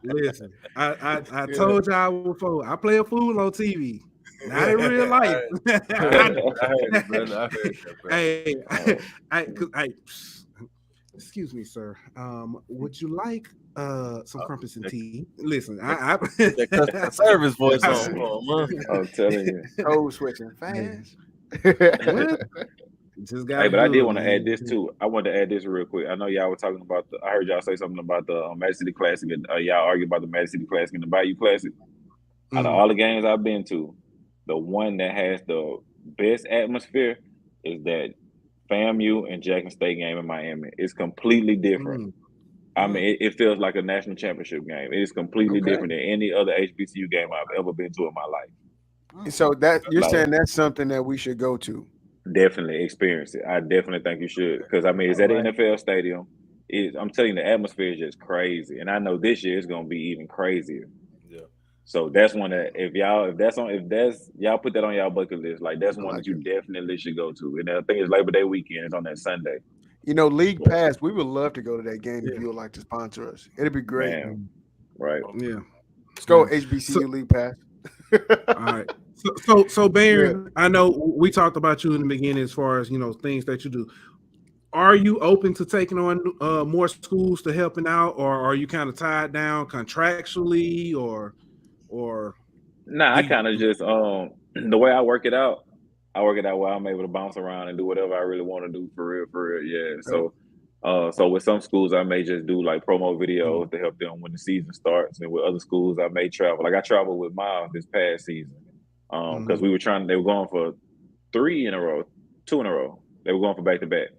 listen. I told y'all before. I play a fool on TV, not in real life. I heard it, brother. Hey, excuse me, sir. Would you like some crumpets and tea? Listen, I that customer service voice on, I'm telling you. Code switching fast. But I did want to add this too. I wanted to add this real quick. I know y'all were talking about I heard y'all say something about the Magic City Classic. Y'all argue about the Magic City Classic and the Bayou Classic. Out of all the games I've been to, the one that has the best atmosphere is that FAMU and Jackson State game in Miami. It's completely different. I mean, it feels like a national championship game. It is completely different than any other HBCU game I've ever been to in my life. So that you're saying that's something that we should go to. Definitely experience it. I definitely think you should, because I mean, it's at the NFL stadium. I'm telling you, the atmosphere is just crazy, and I know this year it's going to be even crazier. Yeah. So that's one that if y'all put that on y'all bucket list, like that's one that you definitely should go to. And I think it's Labor Day weekend. It's on that Sunday. You know, League Pass. We would love to go to that game if you would like to sponsor us. It'd be great. Man. Right. Yeah. Let's go HBCU League Pass. All right. So Baron, I know we talked about you in the beginning as far as, you know, things that you do. Are you open to taking on more schools to helping out, or are you kind of tied down contractually, or? Nah, I kind of just the way I work it out where I'm able to bounce around and do whatever I really want to do for real. Yeah. So with some schools I may just do like promo videos to help them when the season starts, and with other schools I may travel. Like I traveled with Miles this past season. Because they were going for 2 in a row. They were going for back-to-back.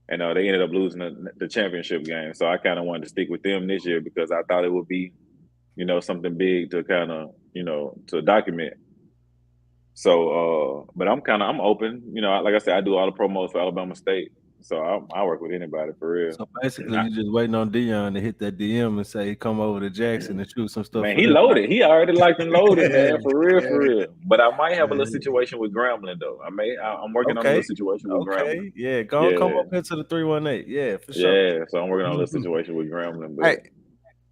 And they ended up losing the championship game. So I kind of wanted to stick with them this year because I thought it would be, you know, something big to kind of, you know, to document. So, but I'm open. You know, like I said, I do all the promos for Alabama State. So I work with anybody for real. So basically, you're just waiting on Deion to hit that DM and say, come over to Jackson and shoot some stuff. Man, he loaded. He already like him loaded, man, for real. But I might have a little situation with Grambling, though. I'm working on a little situation with Grambling. Yeah, come up into the 318. Yeah, for sure. Yeah, so I'm working on a little situation with Grambling. But... Hey,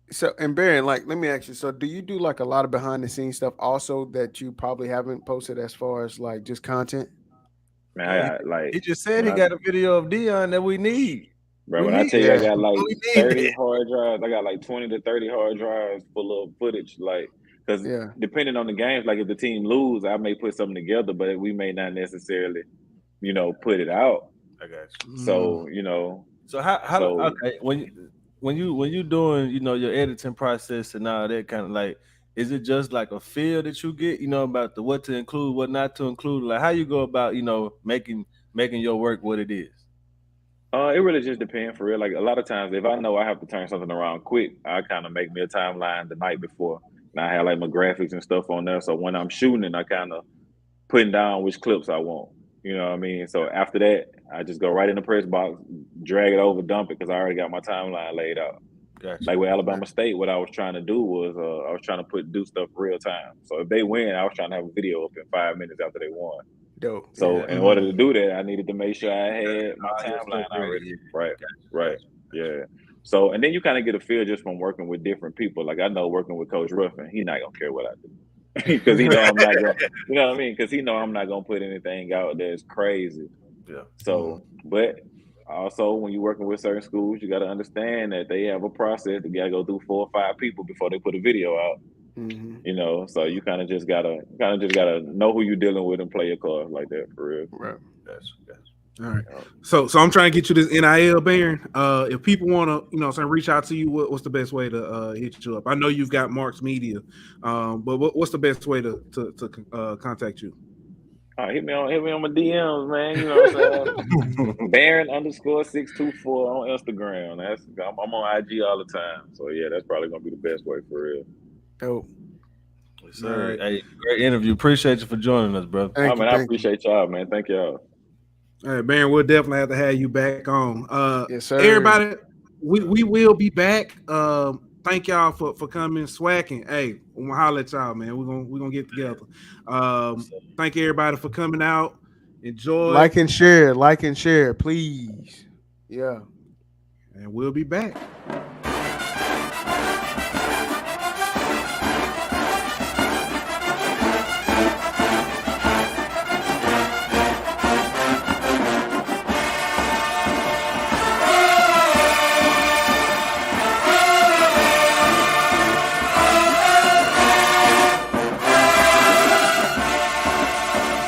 so, and Baron, like, let me ask you, so do you do like a lot of behind the scenes stuff also that you probably haven't posted as far as like just content? Man, he just said he got a video of Deion that we need. Bro, when I tell you I got like 30 hard drives, I got like 20 to 30 hard drives full of footage. Like, because depending on the games, like if the team lose, I may put something together, but we may not necessarily, you know, put it out. I got you. So, you know. So okay, when you doing, you know, your editing process and all that kind of like, is it just like a feel that you get, about the what to include, what not to include? Like how you go about, making your work what it is? It really just depends for real. Like a lot of times, if I know I have to turn something around quick, I kind of make me a timeline the night before, and I have like my graphics and stuff on there. So when I'm shooting, I kind of putting down which clips I want. You know what I mean? So after that, I just go right in the press box, drag it over, dump it because I already got my timeline laid out. Gotcha. Like with Alabama State, what I was trying to do was I was trying to do stuff real time. So if they win, I was trying to have a video up in 5 minutes after they won. Dope. So in order to do that, I needed to make sure I had my All your timeline stuff ready, already. yeah. Right, Gotcha. right, yeah. So and then you kind of get a feel just from working with different people. Like I know working with Coach Ruffin, he's not gonna care what I do because he know I'm not gonna. You know what I mean? Because he know I'm not gonna put anything out that's crazy. Yeah. So, but also when you're working with certain schools, you got to understand that they have a process. They got to go through 4 or 5 people before they put a video out. Mm-hmm. So you kind of just gotta know who you're dealing with and play your cards like that for real. Right. Gotcha. All right. So I'm trying to get you this NIL, Baron. If people want to, reach out to you, what's the best way to hit you up? I know you've got Marks Media, but what's the best way to contact you? Hit me on my DMs, man. You know what I'm saying? Baron_624 on Instagram. I'm on IG all the time. So yeah, that's probably gonna be the best way for real. Dope. Yes, sir. Right. Hey, great interview. Appreciate you for joining us, brother. I appreciate y'all, man. Thank y'all. All right, Baron, we'll definitely have to have you back on. Yes, sir. Everybody, we will be back. Thank y'all for coming, swacking. Hey, I'm gonna holler at y'all, man. We're gonna get together. Thank everybody for coming out. Enjoy. Like and share, please. Yeah. And we'll be back.